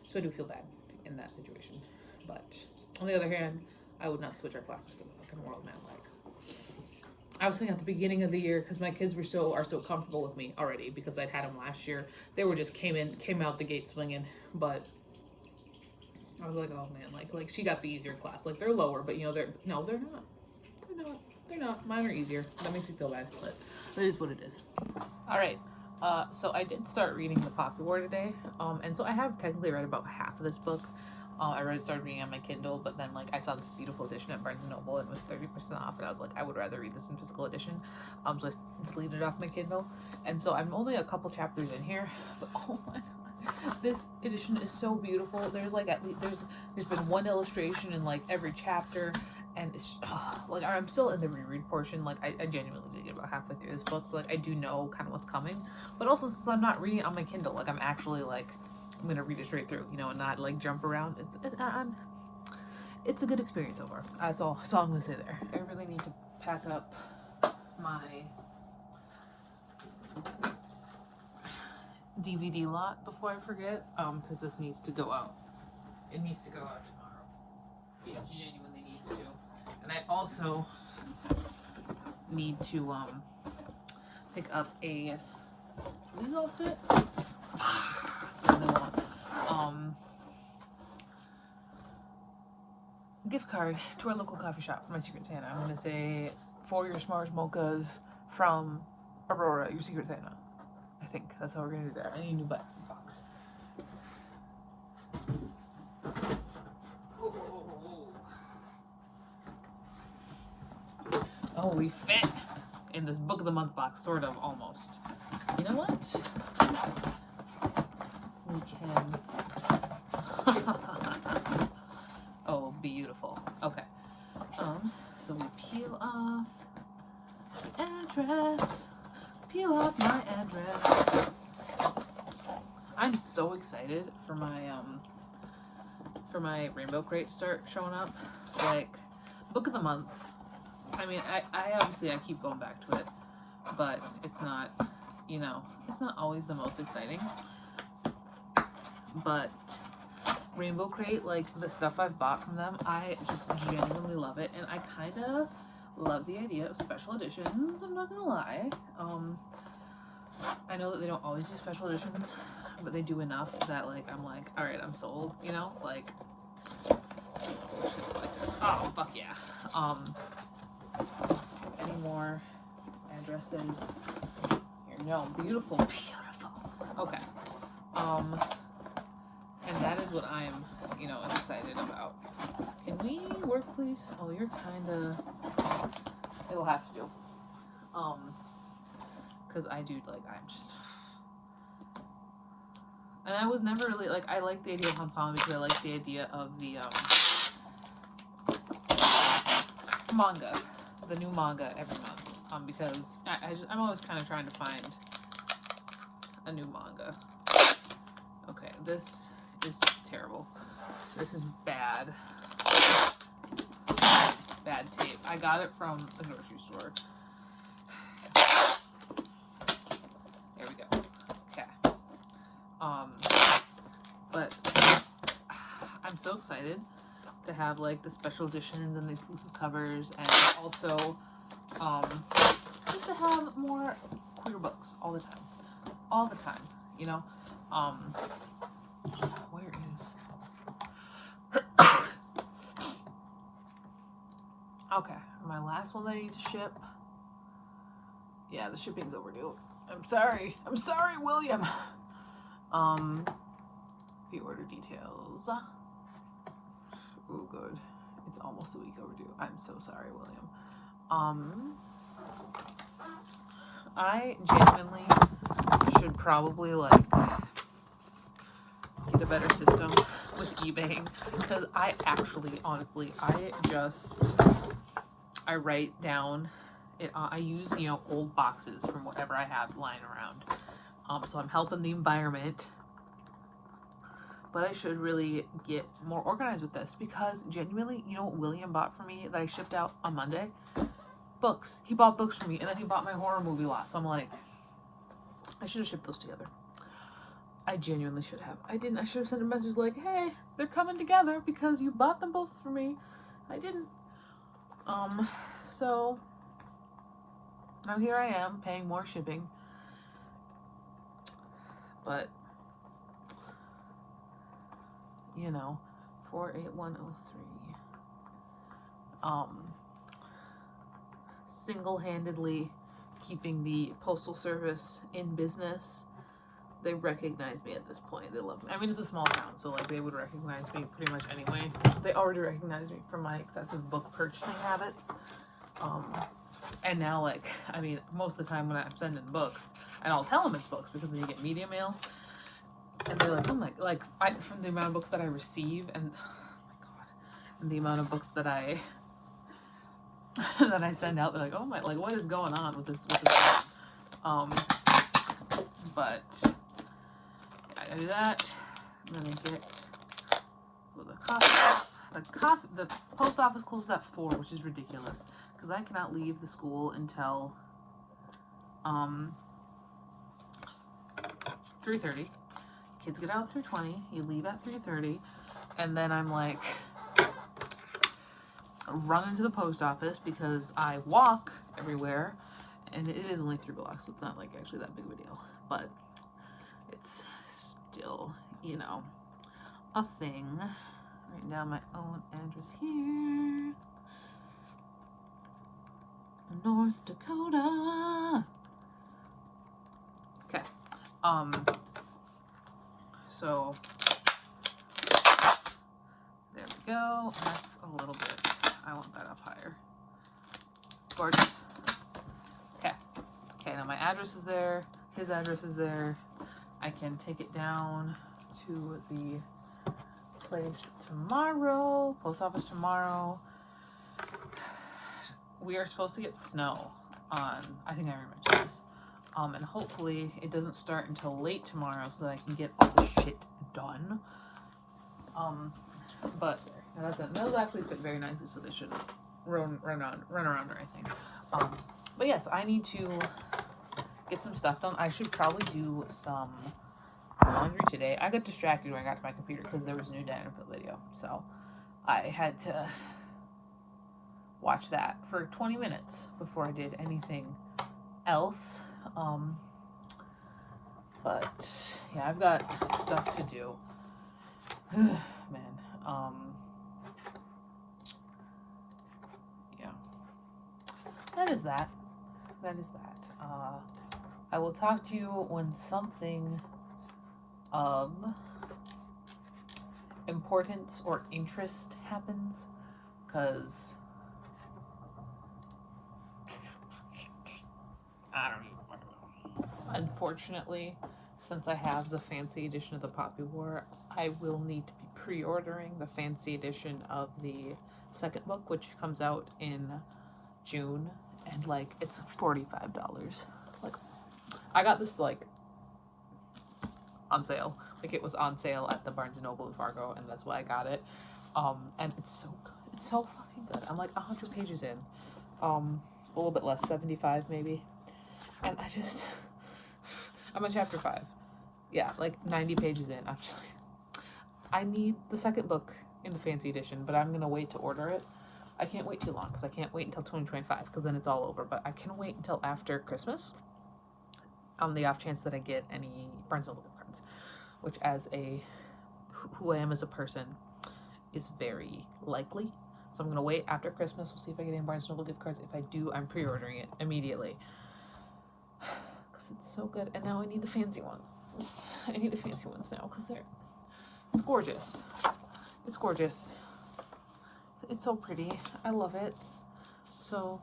So I do feel bad in that situation. But on the other hand, I would not switch our classes for the fucking world, man. Like, I was saying at the beginning of the year, because my kids are so comfortable with me already because I'd had them last year. They were just came out the gate swinging, but I was like, oh man, like she got the easier class. Like, they're lower, but they're not. They're not. Mine are easier. That makes me feel bad, but it is what it is. All right. So I did start reading The Poppy War today. And so I have technically read about half of this book. Started reading on my Kindle, but then like I saw this beautiful edition at Barnes & Noble and it was 30% off, and I was like, I would rather read this in physical edition. So I deleted it off my Kindle, and so I'm only a couple chapters in here, but oh my god, this edition is so beautiful. There's like at least there's been one illustration in like every chapter, and it's like I'm still in the reread portion. Like I genuinely did get about halfway through this book, so like I do know kind of what's coming, but also since I'm not reading it on my Kindle, like I'm actually like I'm gonna read it straight through, and not like jump around. It's a good experience so far. That's all I'm gonna say there. I really need to pack up my DVD lot before I forget, because this needs to go out. It needs to go out tomorrow. It genuinely needs to. And I also need to pick up a Please outfit. Gift card to our local coffee shop for my Secret Santa. I'm gonna say for your S'mores mochas from Aurora, your Secret Santa. I think that's how we're gonna do that. I need a new box. Oh, we fit in this Book of the Month box, sort of, almost. You know what? We can. Oh, beautiful. Okay. So we peel off the address. Peel off my address. I'm so excited for my rainbow crate to start showing up. Like, Book of the Month. I mean, I obviously I keep going back to it, but it's not, it's not always the most exciting. But Rainbow Crate, like the stuff I've bought from them, I just genuinely love it, and I kind of love the idea of special editions. I'm not gonna lie. I know that they don't always do special editions, but they do enough that like I'm like, all right, I'm sold. Like, oh fuck yeah. Any more addresses? Here, no, beautiful. Okay. And that is what I'm, excited about. Can we work, please? Oh, you're kind of. It'll have to do. Because I'm just. And I was never really like. I like the idea of Hantama because I like the idea of the manga, the new manga every month. Because I'm always kind of trying to find a new manga. Okay, this is terrible. This is bad. Bad tape. I got it from the grocery store. There we go. Okay. But I'm so excited to have like the special editions and the exclusive covers, and also just to have more queer books all the time. All the time, where is okay, my last one that I need to ship. Yeah, the shipping's overdue. I'm sorry, William. The order details. Oh good, it's almost a week overdue. I'm so sorry, William. I genuinely should probably get a better system with eBay, because I actually, honestly, I write down it. I use old boxes from whatever I have lying around. So I'm helping the environment, but I should really get more organized with this, because genuinely, what William bought for me that I shipped out on Monday? books. He bought books for me, and then he bought my horror movie lot. So I'm like, I should have shipped those together. I genuinely should have. I didn't. I should have sent a message like, hey, they're coming together because you bought them both for me. I didn't. So now here I am paying more shipping. But, you know, 48103. Single-handedly keeping the postal service in business. They recognize me at this point. They love me. I mean, it's a small town, so like they would recognize me pretty much anyway. They already recognize me for my excessive book purchasing habits. And now, like, I mean, most of the time when I'm sending books, and I'll tell them it's books because then you get media mail, and they're like, oh my, like, from the amount of books that I receive, and oh my god, and the amount of books that I that I send out, they're like, oh my, like, what is going on with this? But I gotta do that. I'm gonna get the post office closes at 4, which is ridiculous because I cannot leave the school until 3:30. Kids get out at 3:20. You leave at 3:30, and then I'm like running to the post office because I walk everywhere, and it is only 3 blocks, so it's not like actually that big of a deal, but it's still, you know, a thing. Write down my own address here. North Dakota. Okay. So there we go. That's a little bit. I want that up higher. Gorgeous. Okay. Okay, now my address is there. His address is there. I can take it down to the place tomorrow. Post office tomorrow. We are supposed to get snow on, I think I already mentioned this. And hopefully it doesn't start until late tomorrow so that I can get all the shit done. But those actually fit very nicely, so they shouldn't run around or anything. But yes, I need to get some stuff done. I should probably do some laundry today. I got distracted when I got to my computer because there was a new Dynamite video, so I had to watch that for 20 minutes before I did anything else. But yeah, I've got stuff to do. Man, yeah, that is that. I will talk to you when something of importance or interest happens, because I don't know. Unfortunately, since I have the fancy edition of the Poppy War, I will need to be pre-ordering the fancy edition of the second book, which comes out in June, and like it's $45. Like, I got this like on sale. Like, it was on sale at the Barnes & Noble in Fargo, and that's why I got it. And it's so good. It's so fucking good. I'm like 100 pages in. A little bit less, 75 maybe. And I'm on chapter 5. Yeah, like 90 pages in. I'm just like, I need the second book in the fancy edition, but I'm gonna wait to order it. I can't wait too long because I can't wait until 2025 because then it's all over. But I can wait until after Christmas, on the off chance that I get any Barnes & Noble gift cards, which, as who I am as a person, is very likely. So I'm gonna wait after Christmas. We'll see if I get any Barnes & Noble gift cards. If I do, I'm pre-ordering it immediately because it's so good. And now I need the fancy ones. I need the fancy ones now because it's gorgeous. It's gorgeous. It's so pretty. I love it. So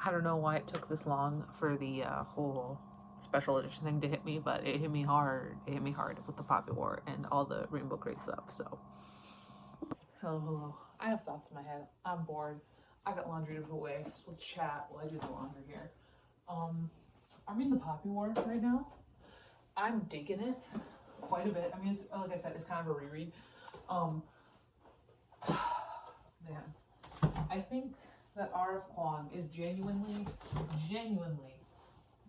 I don't know why it took this long for the whole special edition thing to hit me, but it hit me hard. It hit me hard with the Poppy War and all the Rainbow Crate stuff. So hello. I have thoughts in my head. I'm bored. I got laundry to put away, so let's chat while I do the laundry here. I'm reading the Poppy War right now. I'm digging it quite a bit. I mean, it's, like I said, it's kind of a reread. Man, I I think that R.F. Kuang is genuinely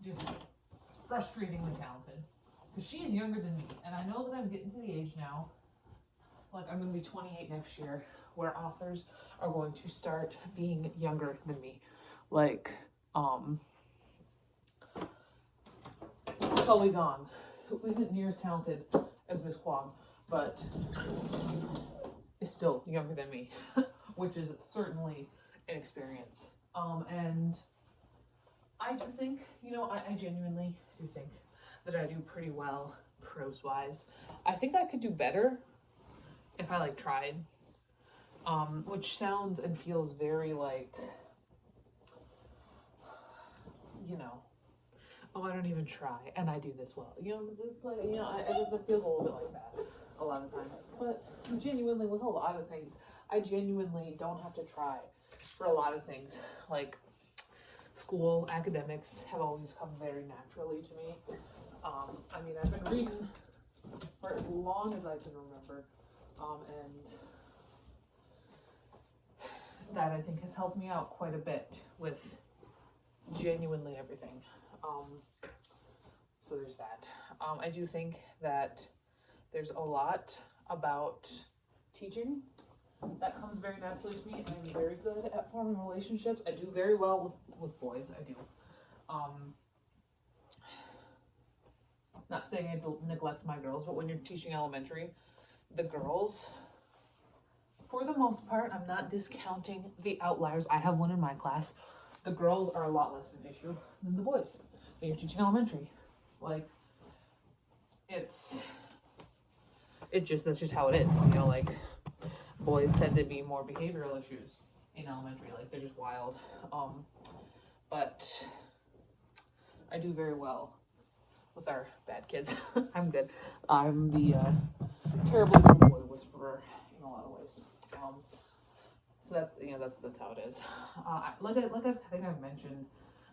just frustratingly talented. Because she is younger than me, and I know that I'm getting to the age now, like I'm going to be 28 next year, where authors are going to start being younger than me. Like, Sully Gong, who isn't near as talented as Miss Kuang, but is still younger than me, which is certainly an experience. And I do think, I genuinely do think that I do pretty well prose-wise. I think I could do better if I tried, which sounds and feels very oh, I don't even try, and I do this well. It feels a little bit like that a lot of times. But genuinely, with a lot of things, I genuinely don't have to try for a lot of things. Like school, academics have always come very naturally to me. I've been reading for as long as I can remember, and that I think has helped me out quite a bit with genuinely everything. So there's that. I do think that there's a lot about teaching that comes very naturally to me, and I'm very good at forming relationships. I do very well with boys. I do. Not saying I neglect my girls, but when you're teaching elementary, the girls, for the most part, I'm not discounting the outliers. I have one in my class. The girls are a lot less of an issue than the boys when you're teaching elementary. That's just how it is. Boys tend to be more behavioral issues in elementary. They're just wild. But I do very well with our bad kids. I'm good. I'm the terrible little boy whisperer in a lot of ways. So that's how it is. I think I've mentioned,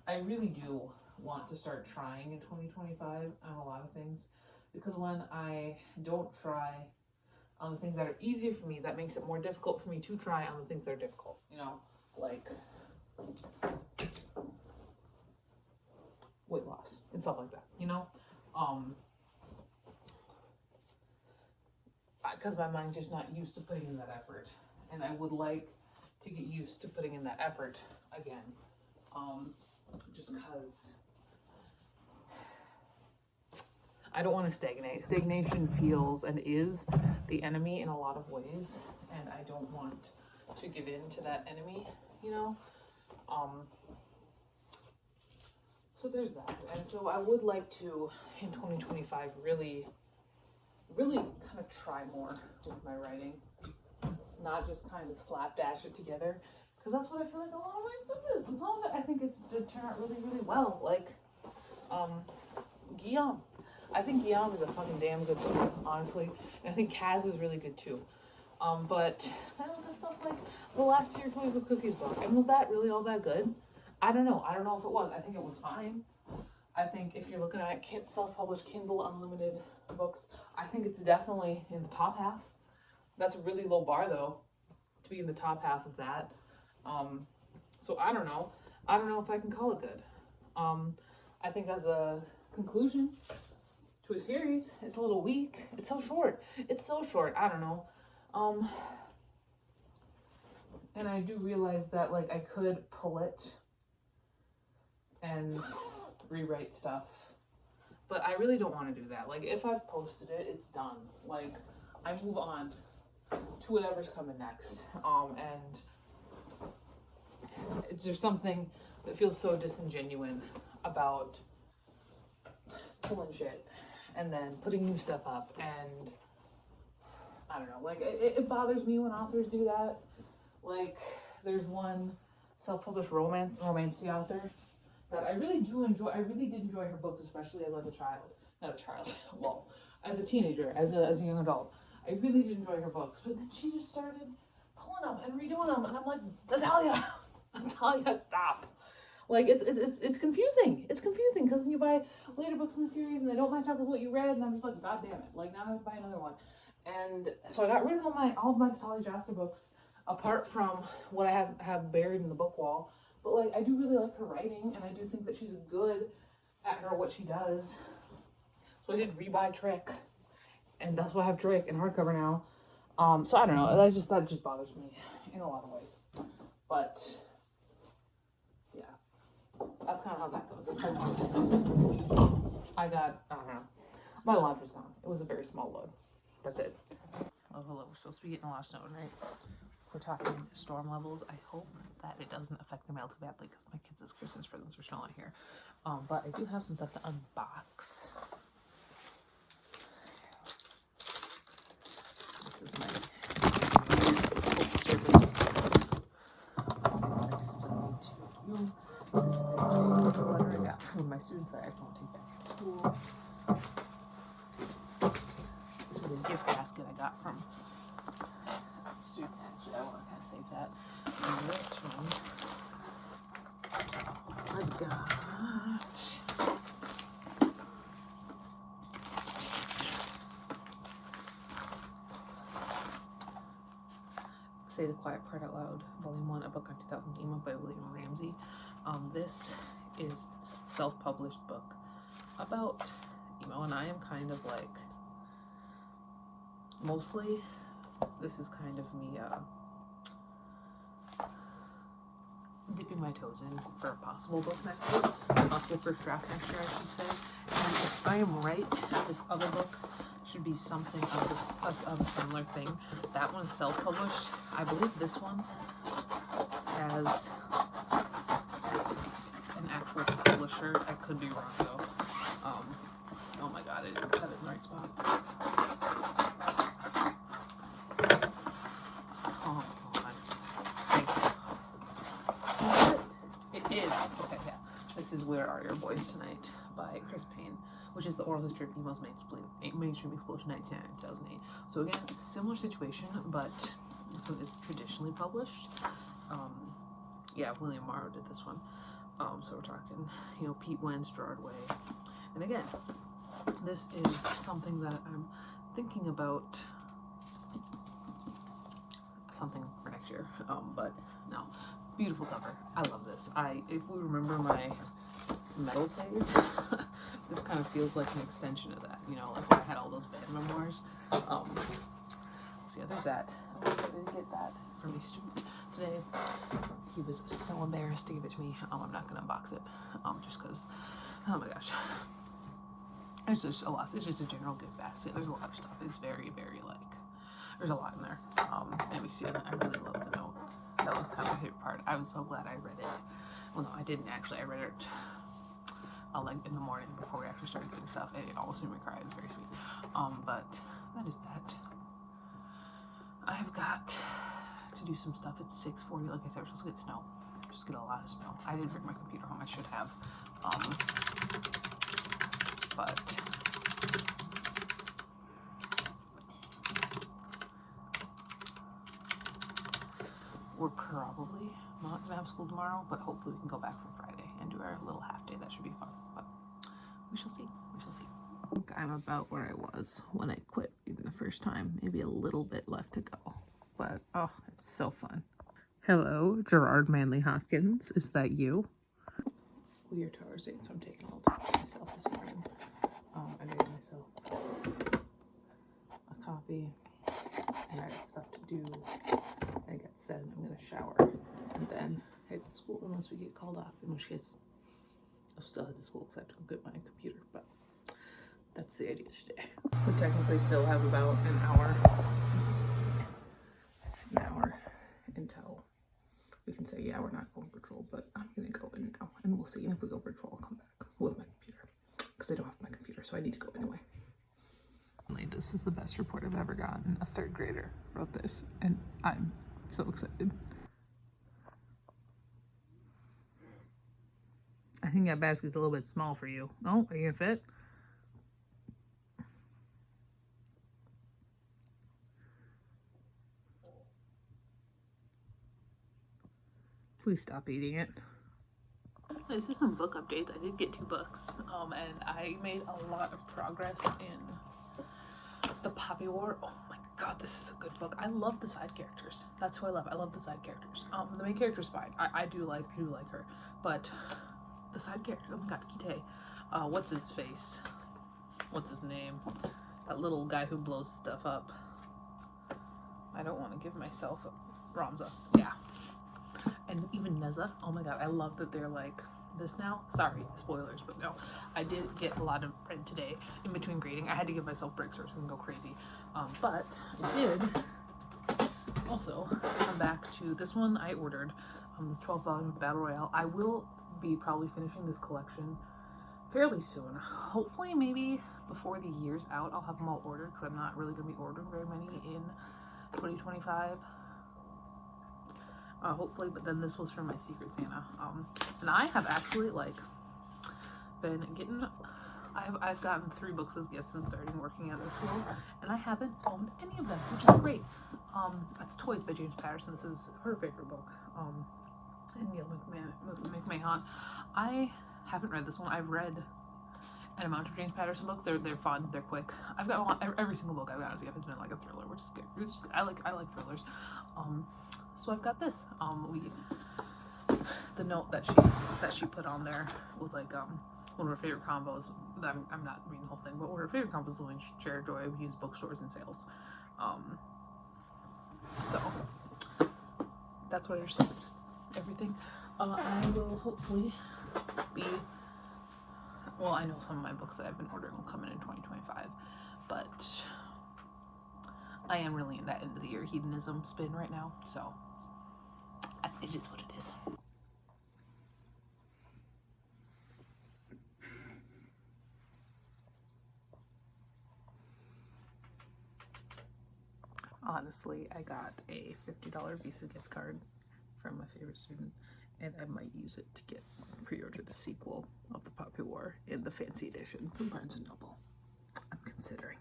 I really do want to start trying in 2025 on a lot of things, because when I don't try on the things that are easier for me, that makes it more difficult for me to try on the things that are difficult. Weight loss and stuff like that. Because my mind's just not used to putting in that effort, and I would like to get used to putting in that effort again. Just because I don't want to stagnate. Stagnation feels and is the enemy in a lot of ways, and I don't want to give in to that enemy, So there's that. And so I would like to, in 2025, really kind of try more with my writing, not just kind of slapdash it together, because that's what I feel like a lot of my stuff is. And some of it I think is to turn out really, really well. Guillaume. I think Guillaume is a fucking damn good book, honestly. And I think Kaz is really good too. But the stuff like the last year Toys with Cookies book, and was that really all that good? I don't know if it was. I think it was fine. I think if you're looking at self-published Kindle Unlimited books, I think it's definitely in the top half. That's a really low bar though, to be in the top half of that. So I don't know. I don't know if I can call it good. I think as a conclusion to a series, it's a little weak. It's so short. I don't know. And I do realize that I could pull it and rewrite stuff, but I really don't want to do that. If I've posted it, it's done. I move on to whatever's coming next. And there's something that feels so disingenuous about pulling shit and then putting new stuff up, and I don't know, it bothers me when authors do that. There's one self-published romance author that I really do enjoy. I really did enjoy her books, especially as as a teenager, as a young adult. I really did enjoy her books, but then she just started pulling them and redoing them, and I'm like, Natalia, stop. It's confusing. It's confusing because then you buy later books in the series and they don't match up with what you read, and I'm just like, God damn it! Now I have to buy another one. And so I got rid of all of my Natalia Shasta books apart from what I have buried in the book wall. But like, I do really like her writing, and I do think that she's good at what she does. So I did rebuy Trick, and that's why I have Trick in hardcover now. So I don't know. That just bothers me in a lot of ways. But yeah, that's kind of how that goes. I don't know. My laundry's gone. It was a very small load. That's it. Oh, hello. We're supposed to be getting a lot of snow, right? We're talking storm levels. I hope that it doesn't affect the mail too badly because my kids' Christmas presents are still not here. But I do have some stuff to unbox. This is my service. I still need to do. This is a letter I got from my students that I don't take back to school. This is a gift basket I got from a student. Actually, I want to kind of save that. And this one, I got. Say the Quiet Part Out Loud, Volume 1, A Book on 2000's Emo by William Ramsey. This is a self-published book about emo, and I am kind of like, mostly, this is kind of me dipping my toes in for a possible book next year, possible first draft next year, I should say. And if I am right, this other book should be something of a similar thing. That one's self-published. I believe this one has an actual publisher. I could be wrong though. Oh my god, I didn't have it in the right spot. Oh god. Thank you. It is. Okay, yeah. This is Where Are Your Boys Tonight by Chris Payne, which is the oral history of emo's mainstream explosion 1999-2008. So again, similar situation, but this one is traditionally published. Yeah, William Morrow did this one. So we're talking, Pete Wentz, Gerard Way. And again, this is something that I'm thinking about something for next year. But no, beautiful cover. I love this. If we remember my metal phase, this kind of feels like an extension of that, like when I had all those band memoirs. So yeah, there's that. I didn't get that from a student today. He was so embarrassed to give it to me. I'm not gonna unbox it, just because, oh my gosh, it's just a lot. It's just a general gift basket. There's a lot of stuff. It's very, very there's a lot in there. And we see that. I really love the note. That was kind of my favorite part. I was so glad I read it. Well, no, I didn't actually. I read it like in the morning before we actually started doing stuff. It almost made me cry. It was very sweet. But that is that. I've got to do some stuff. It's 6:40. Like I said, we're supposed to get snow. Just get a lot of snow. I didn't bring my computer home. I should have. But we're probably not gonna have school tomorrow, but hopefully we can go back for Friday and do our little half day. That should be fun. But we shall see. We shall see. I think I'm about where I was when I quit even the first time. Maybe a little bit left to go. But oh, it's so fun. Hello, Gerard Manley Hopkins. Is that you? We are Tarzan, so I'm taking a little time for myself this morning. I made myself a coffee, and I got stuff to do. I got set, and I'm gonna shower, and then head to school unless we get called off. In which case, I'll still head to school because I have to go get my computer. But that's the idea today. We technically still have about an hour until we can say, yeah, we're not going virtual, but I'm gonna go in now, and we'll see. And if we go virtual, I'll come back with my computer because I don't have my computer, so I need to go anyway. This is the best report I've ever gotten. A third grader wrote this, and I'm so excited. I think that basket's a little bit small for you. Oh, are you gonna fit? Please stop eating it. This is some book updates. I did get 2 books, and I made a lot of progress in The Poppy War. Oh my god, this is a good book. I love the side characters. That's who I love. I love the side characters. The main character's fine. I do like her, but the side characters. Oh my god, Kite. What's his face? What's his name? That little guy who blows stuff up. I don't want to give myself a Ramza. Yeah. And even Neza. Oh my god, I love that they're like this now. Sorry, spoilers, but no. I did get a lot of bread today in between grading. I had to give myself breaks or I was gonna go crazy. But I did also come back to this one I ordered. This 12 volume Battle Royale. I will be probably finishing this collection fairly soon. Hopefully maybe before the year's out I'll have them all ordered because I'm not really going to be ordering very many in 2025. Hopefully, but then this was from my Secret Santa. And I have actually like been getting, I've gotten 3 books as gifts since starting working at the school, and I haven't owned any of them, which is great. That's Toys by James Patterson. This is her favorite book. And Neil McMahon. I haven't read this one. I've read an amount of James Patterson books. They're fun. They're quick. I've got a lot, every single book I've got as a gift has been like a thriller, which is good. I like thrillers. So I've got this. The note that she put on there was like one of her favorite combos. I'm not reading the whole thing, but one of her favorite combos was when she shared joy of used bookstores and sales. So that's what I received. Everything. I will hopefully be. Well, I know some of my books that I've been ordering will come in 2025, but I am really in that end of the year hedonism spin right now, so it is what it is. Honestly, I got a $50 Visa gift card from my favorite student, and I might use it to get pre-order the sequel of the Poppy War in the fancy edition from Barnes & Noble. I'm considering.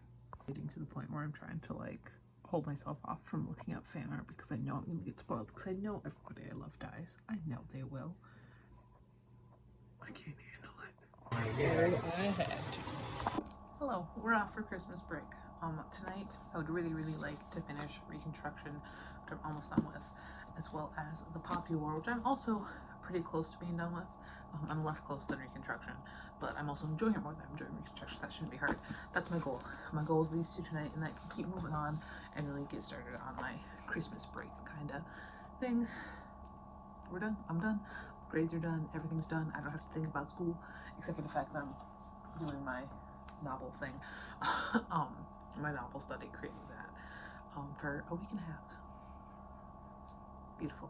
Getting to the point where I'm trying to like hold myself off from looking up fan art because I know I'm going to get spoiled, because I know everybody I love dies. I know they will. I can't handle it. I know I had to. Hello, we're off for Christmas break. Tonight I would really like to finish Reconstruction, which I'm almost done with, as well as the Poppy War, which I'm also pretty close to being done with. I'm less close than Reconstruction, but I'm also enjoying it more than I'm enjoying Reconstruction. That shouldn't be hard. That's my goal. My goal is these 2 tonight, and that can keep moving on and really get started on my Christmas break kind of thing. We're done. I'm done. Grades are done. Everything's done. I don't have to think about school, except for the fact that I'm doing my novel thing. My novel study, creating that for a week and a half. Beautiful.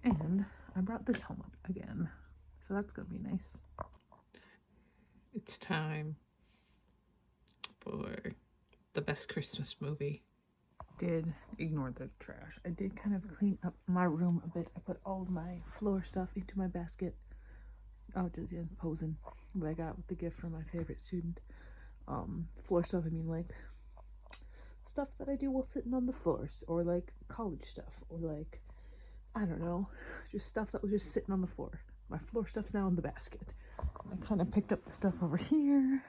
And I brought this home again, so that's gonna be nice. It's time for the best Christmas movie. Did ignore the trash. I did kind of clean up my room a bit. I put all of my floor stuff into my basket. Oh, just posing. What I got with the gift from my favorite student. Floor stuff, I mean like stuff that I do while sitting on the floors, or like college stuff, or like, I don't know, just stuff that was just sitting on the floor. My floor stuff's now in the basket. I kind of picked up the stuff over here,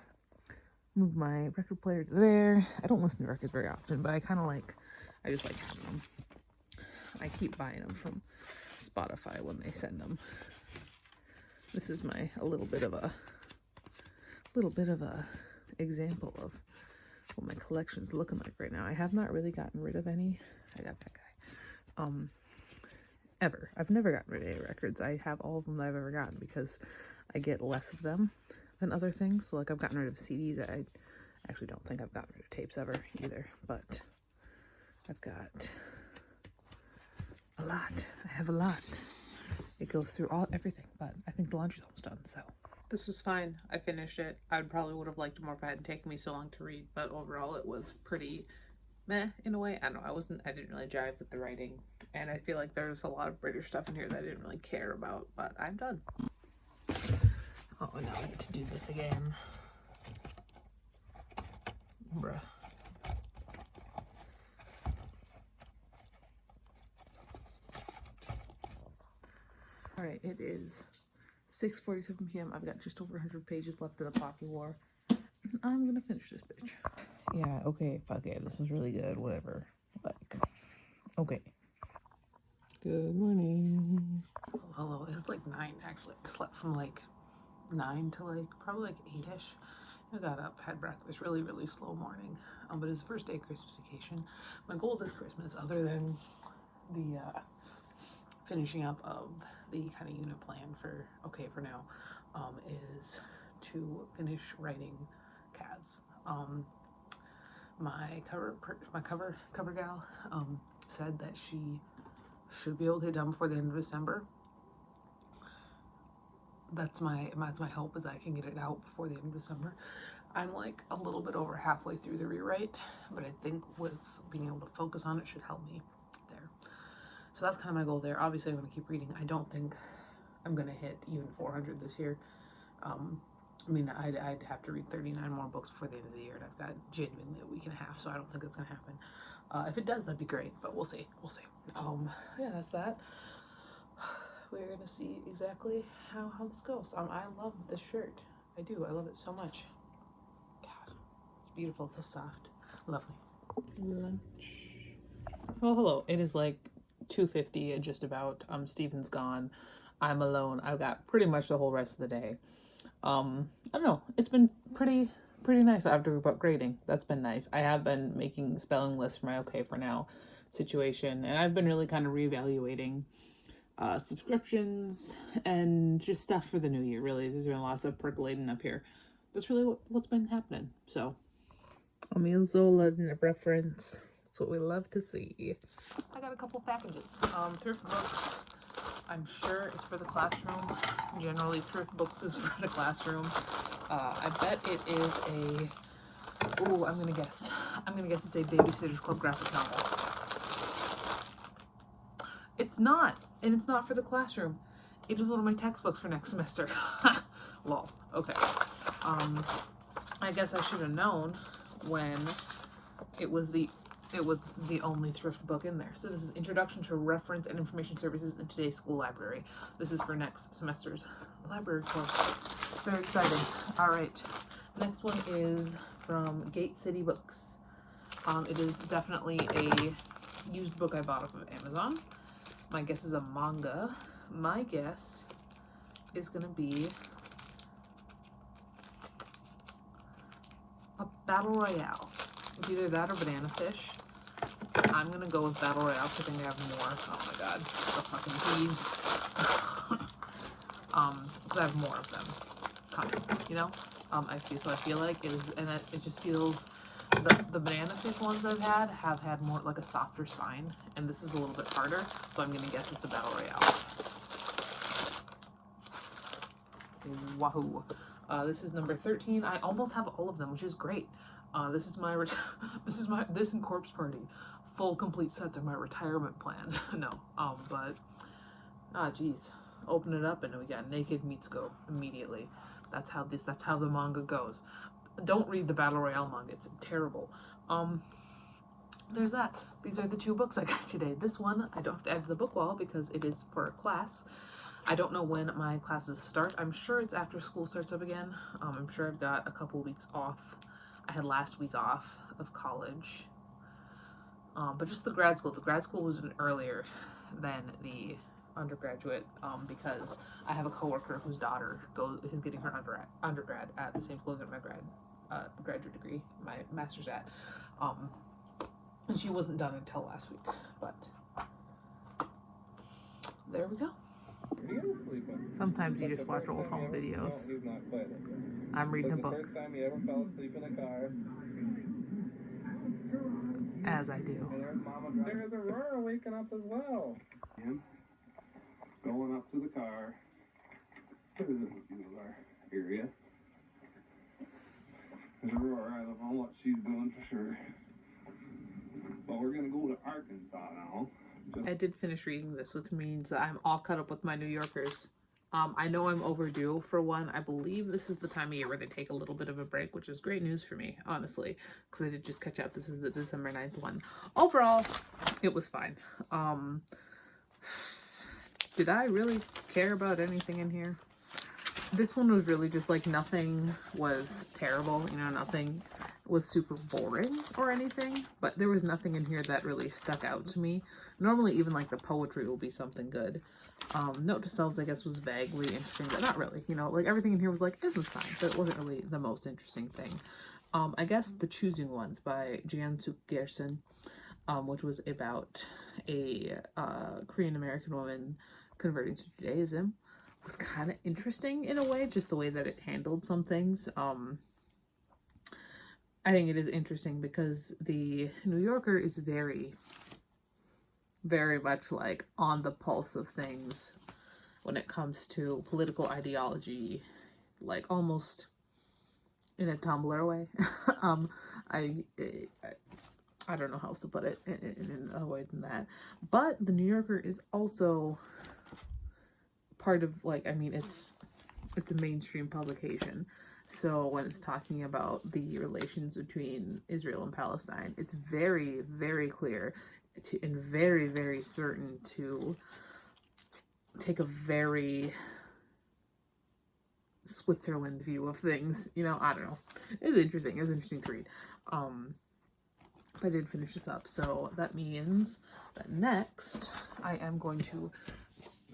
moved my record player to there. I don't listen to records very often, but I just like having them. I keep buying them from Spotify when they send them. This is a little bit of a example of what my collection's looking like right now. I have not really gotten rid of any. I got that guy. Ever. I've never gotten rid of any records. I have all of them that I've ever gotten because I get less of them than other things. So like I've gotten rid of CDs. I actually don't think I've gotten rid of tapes ever either, but I've got a lot. I have a lot. It goes through everything, but I think the laundry's almost done, so. This was fine. I finished it. I probably would have liked it more if it hadn't taken me so long to read, but overall it was pretty meh in a way. I don't know. I didn't really jive with the writing, and I feel like there's a lot of British stuff in here that I didn't really care about, but I'm done. Oh, now I get to do this again. Bruh. Alright, it is 6:47 p.m. I've got just over 100 pages left of the Poppy War. I'm gonna finish this bitch. Yeah, okay, fuck it. This was really good, whatever. Like, okay. Good morning. Oh, hello. It's like 9 actually. I slept from like 9 to like probably like 8ish. I got up, had breakfast. Really, really slow morning. But it's the first day of Christmas vacation. My goal this Christmas, other than the finishing up of the kind of unit plan for for now, is to finish writing Kaz. My cover gal said that she should be able to get done before the end of December. That's my hope, is I can get it out before the end of December. I'm like a little bit over halfway through the rewrite, but I think with being able to focus on it should help me there. So that's kind of my goal there. Obviously, I'm going to keep reading. I don't think I'm going to hit even 400 this year. I mean, I'd have to read 39 more books before the end of the year, and I've got genuinely a week and a half, so I don't think it's going to happen. If it does, that'd be great, but we'll see. We'll see. Yeah, that's that. We're going to see exactly how this goes. I love this shirt. I do. I love it so much. God, it's beautiful. It's so soft. Lovely. Lunch. Oh, hello. It is like 2:50, just about. Steven's gone. I'm alone. I've got pretty much the whole rest of the day. I don't know. It's been pretty nice after about grading. That's been nice. I have been making spelling lists for my okay for now situation, and I've been really kind of reevaluating subscriptions and just stuff for the new year. Really, there's been a lot of stuff percolating up here. That's really what's been happening. So, Emile Zola reference. That's what we love to see. I got a couple packages. Thrift books. I'm sure is for the classroom. Generally, thrift books is for the classroom. I bet it is a. Ooh, I'm gonna guess. It's a Babysitter's Club graphic novel. It's not, and it's not for the classroom. It is one of my textbooks for next semester. Lol. Okay. I guess I should have known when it was the only thrift book in there. So this is Introduction to Reference and Information Services in Today's School Library. This is for next semester's library course. Very exciting. All right. Next one is from Gate City Books. It is definitely a used book I bought off of Amazon. My guess is a manga. My guess is going to be a Battle Royale. It's either that or Banana Fish. I'm going to go with Battle Royale because I think they have more. Oh my god. The fucking peas. Because I have more of them coming, you know? I feel like it is, and it just feels, the Banana Fish ones I've had more like a softer spine, and this is a little bit harder, so I'm gonna guess it's a Battle Royale. Wahoo. This is number 13. I almost have all of them, which is great. This is my this and Corpse Party, full complete sets of my retirement plans. No, geez, open it up and we got Naked Mitsuko immediately. That's how the manga goes. Don't read the Battle Royale manga, it's terrible. There's that. These are the 2 books I got today. This one I don't have to add to the book wall because it is for a class. I don't know when my classes start. I'm sure it's after school starts up again. I'm sure I've got a couple weeks off. I had last week off of college. But just the grad school. The grad school was earlier than the undergraduate because I have a coworker whose daughter is getting her undergrad at the same school I got my graduate degree, my master's at. And she wasn't done until last week. But there we go. Sometimes you just watch old home videos. I'm reading a book. As I do. There's Aurora waking up as well. Going up to the car. This is our area. There's Aurora. I don't know what she's doing for sure. But we're gonna go to Arkansas now. I did finish reading this, which means that I'm all caught up with my New Yorkers. I know I'm overdue for one. I believe this is the time of year where they take a little bit of a break, which is great news for me, honestly, because I did just catch up. This is the December 9th one. Overall, it was fine. Did I really care about anything in here? This one was really just like nothing was terrible, you know, nothing was super boring or anything, but there was nothing in here that really stuck out to me. Normally, even like the poetry will be something good. Note to Selves, I guess, was vaguely interesting, but not really, you know, like everything in here was like, it was fine, but it wasn't really the most interesting thing. I guess The Choosing Ones by Jan Suk Gerson, which was about a Korean American woman converting to Judaism, was kind of interesting in a way, just the way that it handled some things. I think it is interesting because the New Yorker is very, very much like on the pulse of things when it comes to political ideology, like almost in a Tumblr way. I don't know how else to put it in a way than that. But the New Yorker is also part of, like, I mean, it's a mainstream publication. So when it's talking about the relations between Israel and Palestine, it's very, very clear and very, very certain to take a very Switzerland view of things. You know, I don't know. It's interesting. It was interesting to read. I did finish this up, so that means that next I am going to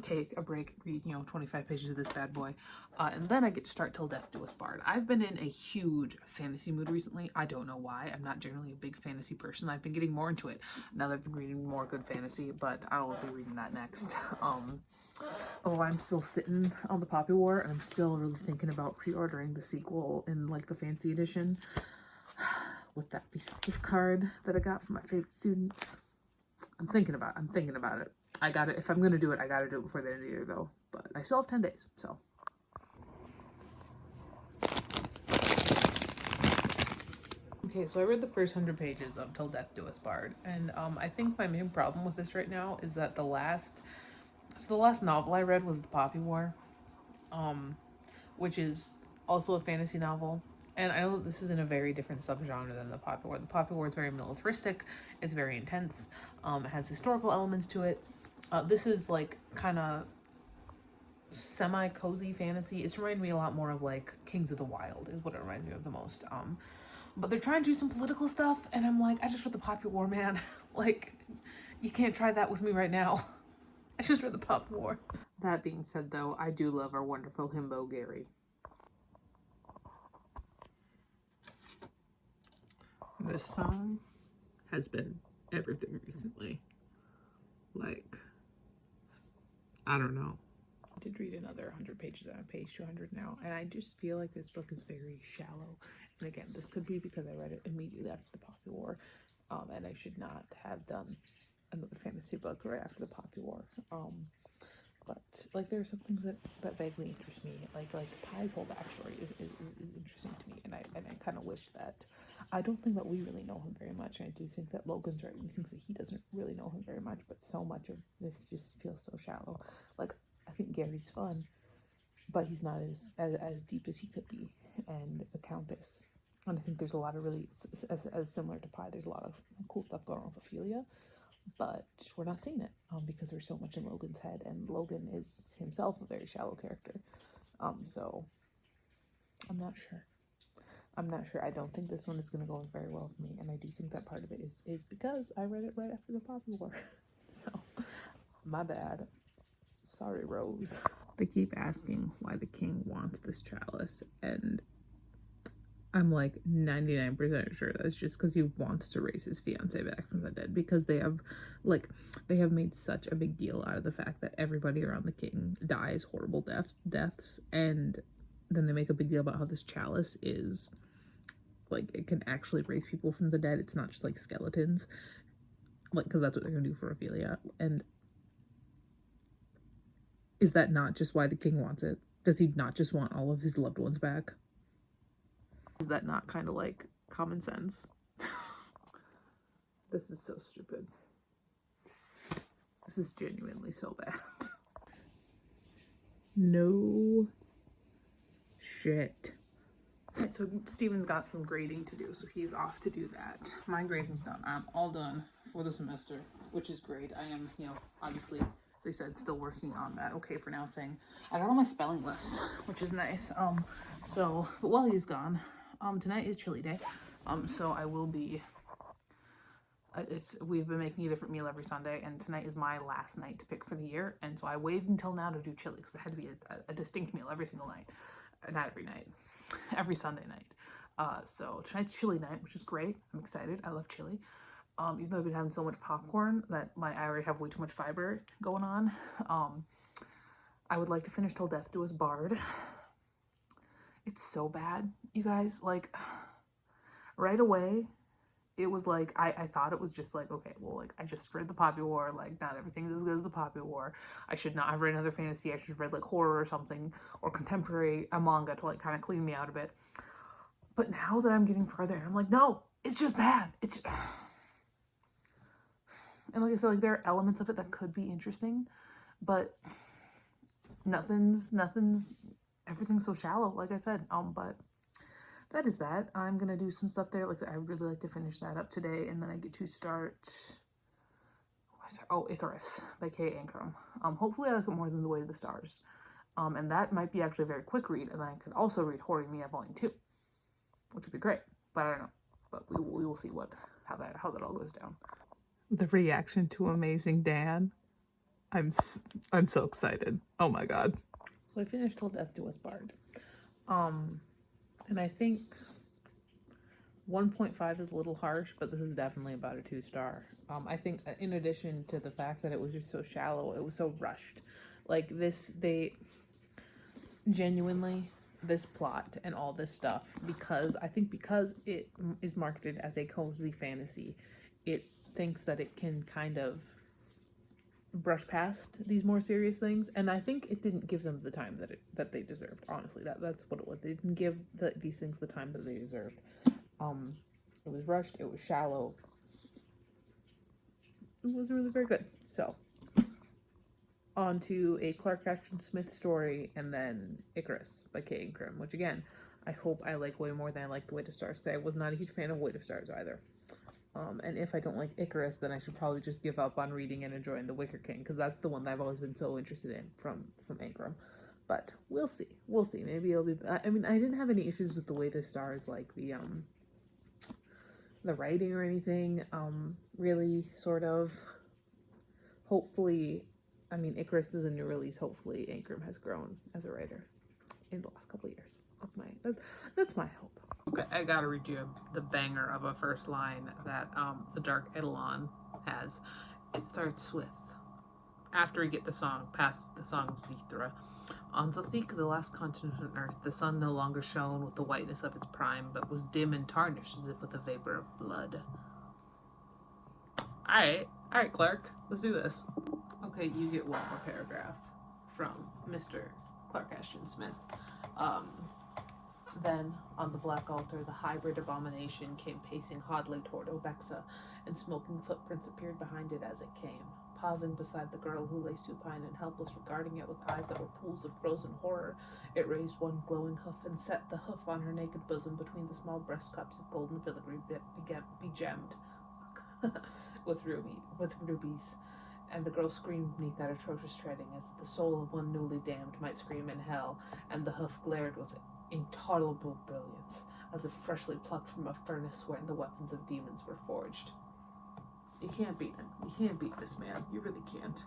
take a break, read, you know, 25 pages of this bad boy, and then I get to start Till Death Do Us Part. I've been in a huge fantasy mood recently. I don't know why. I'm not generally a big fantasy person. I've been getting more into it now that I've been reading more good fantasy, but I will be reading that next. I'm still sitting on the Poppy War, and I'm still really thinking about pre-ordering the sequel in like the fancy edition with that Visa gift card that I got from my favorite student. I'm thinking about it. I got it. If I'm gonna do it, I gotta do it before the end of the year, though. But I still have 10 days, so. Okay, so I read the first 100 pages of Till Death Do Us Part, and I think my main problem with this right now is that the last novel I read was The Poppy War, which is also a fantasy novel. And I know that this is in a very different subgenre than The Poppy War. The Poppy War is very militaristic. It's very intense. It has historical elements to it. This is like kind of semi-cozy fantasy. It's reminding me a lot more of like Kings of the Wild is what it reminds me of the most. But they're trying to do some political stuff, and I'm like, I just read The Poppy War, man. Like, you can't try that with me right now. I just read The Poppy War. That being said, though, I do love our wonderful himbo Gary. This song has been everything recently. Like, I don't know. I did read another 100 pages. I'm on page 200 now, and I just feel like this book is very shallow. And again, this could be because I read it immediately after The Poppy War, and I should not have done another fantasy book right after The Poppy War. But like there are some things that vaguely interest me. Like Pai's whole backstory is interesting to me, and I kind of wish that. I don't think that we really know him very much, and I do think that Logan's right. He thinks that he doesn't really know him very much, but so much of this just feels so shallow. Like I think Gary's fun, but he's not as deep as he could be. And the Countess, and I think there's a lot of really as similar to Pai. There's a lot of cool stuff going on with Ophelia. But we're not seeing it because there's so much in Logan's head, and Logan is himself a very shallow character. So I'm not sure. I don't think this one is going to go very well for me, and I do think that part of it is because I read it right after the Poppy War. So my bad. Sorry, Rose. They keep asking why the king wants this chalice, and I'm like 99% sure that's just because he wants to raise his fiance back from the dead, because they have made such a big deal out of the fact that everybody around the king dies horrible deaths, and then they make a big deal about how this chalice is like it can actually raise people from the dead. It's not just like skeletons, like because that's what they're gonna do for Ophelia. And is that not just why the king wants it? Does he not just want all of his loved ones back? Is that not kind of like common sense? This is so stupid. This is genuinely so bad. No shit. Alright, so Steven's got some grading to do, so he's off to do that. My grading's done. I'm all done for the semester, which is great. I am, obviously they said still working on that okay for now thing. I got all my spelling lists, which is nice. So but while he's gone, tonight is chili day. So I will be. We've been making a different meal every Sunday, and tonight is my last night to pick for the year, and so I waited until now to do chili because it had to be a distinct meal every single night, not every night, every Sunday night. So tonight's chili night, which is great. I'm excited. I love chili. Even though I've been having so much popcorn that I already have way too much fiber going on. I would like to finish Till Death Do Us Barred. It's so bad, you guys. Like, right away, it was like, I thought it was just like, okay, well, like, I just read the Poppy War, like, not everything is as good as the Poppy War. I should not have read another fantasy. I should have read, like, horror or something, or contemporary, a manga to, like, kind of clean me out a bit. But now that I'm getting further, I'm like, no, it's just bad. It's... And like I said, like, there are elements of it that could be interesting, but everything's so shallow, like I said. But that is that. I'm gonna do some stuff there. Like, I would really like to finish that up today, and then I get to start. Oh, Icarus by Kay Ankrum. Hopefully I like it more than The Way to the Stars. And that might be actually a very quick read, and then I could also read Horimiya Volume 2, which would be great. But I don't know. But we will see how that all goes down. The reaction to Amazing Dan. I'm so excited. Oh my god. So I finished Till Death Do Us Barred. And I think 1.5 is a little harsh, but this is definitely about a 2-star. I think in addition to the fact that it was just so shallow, it was so rushed. Like, they genuinely, this plot and all this stuff, because it is marketed as a cozy fantasy, it thinks that it can kind of brush past these more serious things, and I think it didn't give them the time that they deserved. Honestly, that's what it was. They didn't give these things the time that they deserved. It was rushed. It was shallow. It wasn't really very good. So, on to a Clark Ashton Smith story, and then Icarus by Kay Ankrum, which again, I hope I like way more than I like The Weight of Stars, because I was not a huge fan of Weight of Stars either. And if I don't like Icarus, then I should probably just give up on reading and enjoying The Wicker King, because that's the one that I've always been so interested in from Ankrum. But we'll see. We'll see. Maybe it'll be... I mean, I didn't have any issues with The Way to Stars, like the writing or anything. Really, sort of. Hopefully, I mean, Icarus is a new release. Hopefully, Ankrum has grown as a writer in the last couple of years. That's my hope. Okay, I gotta read you the banger of a first line that the Dark Eidolon has. It starts with, after we get the song, past the song of Zithra. On Zothik, the last continent on Earth, the sun no longer shone with the whiteness of its prime, but was dim and tarnished as if with a vapor of blood. Alright, Clark, let's do this. Okay, you get one more paragraph from Mr. Clark Ashton Smith. Then, on the black altar, the hybrid abomination came pacing haughtily toward Obexa, and smoking footprints appeared behind it as it came. Pausing beside the girl who lay supine and helpless, regarding it with eyes that were pools of frozen horror, it raised one glowing hoof and set the hoof on her naked bosom between the small breast cups of golden filigree begemmed with rubies. And the girl screamed beneath that atrocious treading, as the soul of one newly damned might scream in hell, and the hoof glared with intolerable brilliance, as if freshly plucked from a furnace wherein the weapons of demons were forged. You can't beat him. You can't beat this man. You really can't.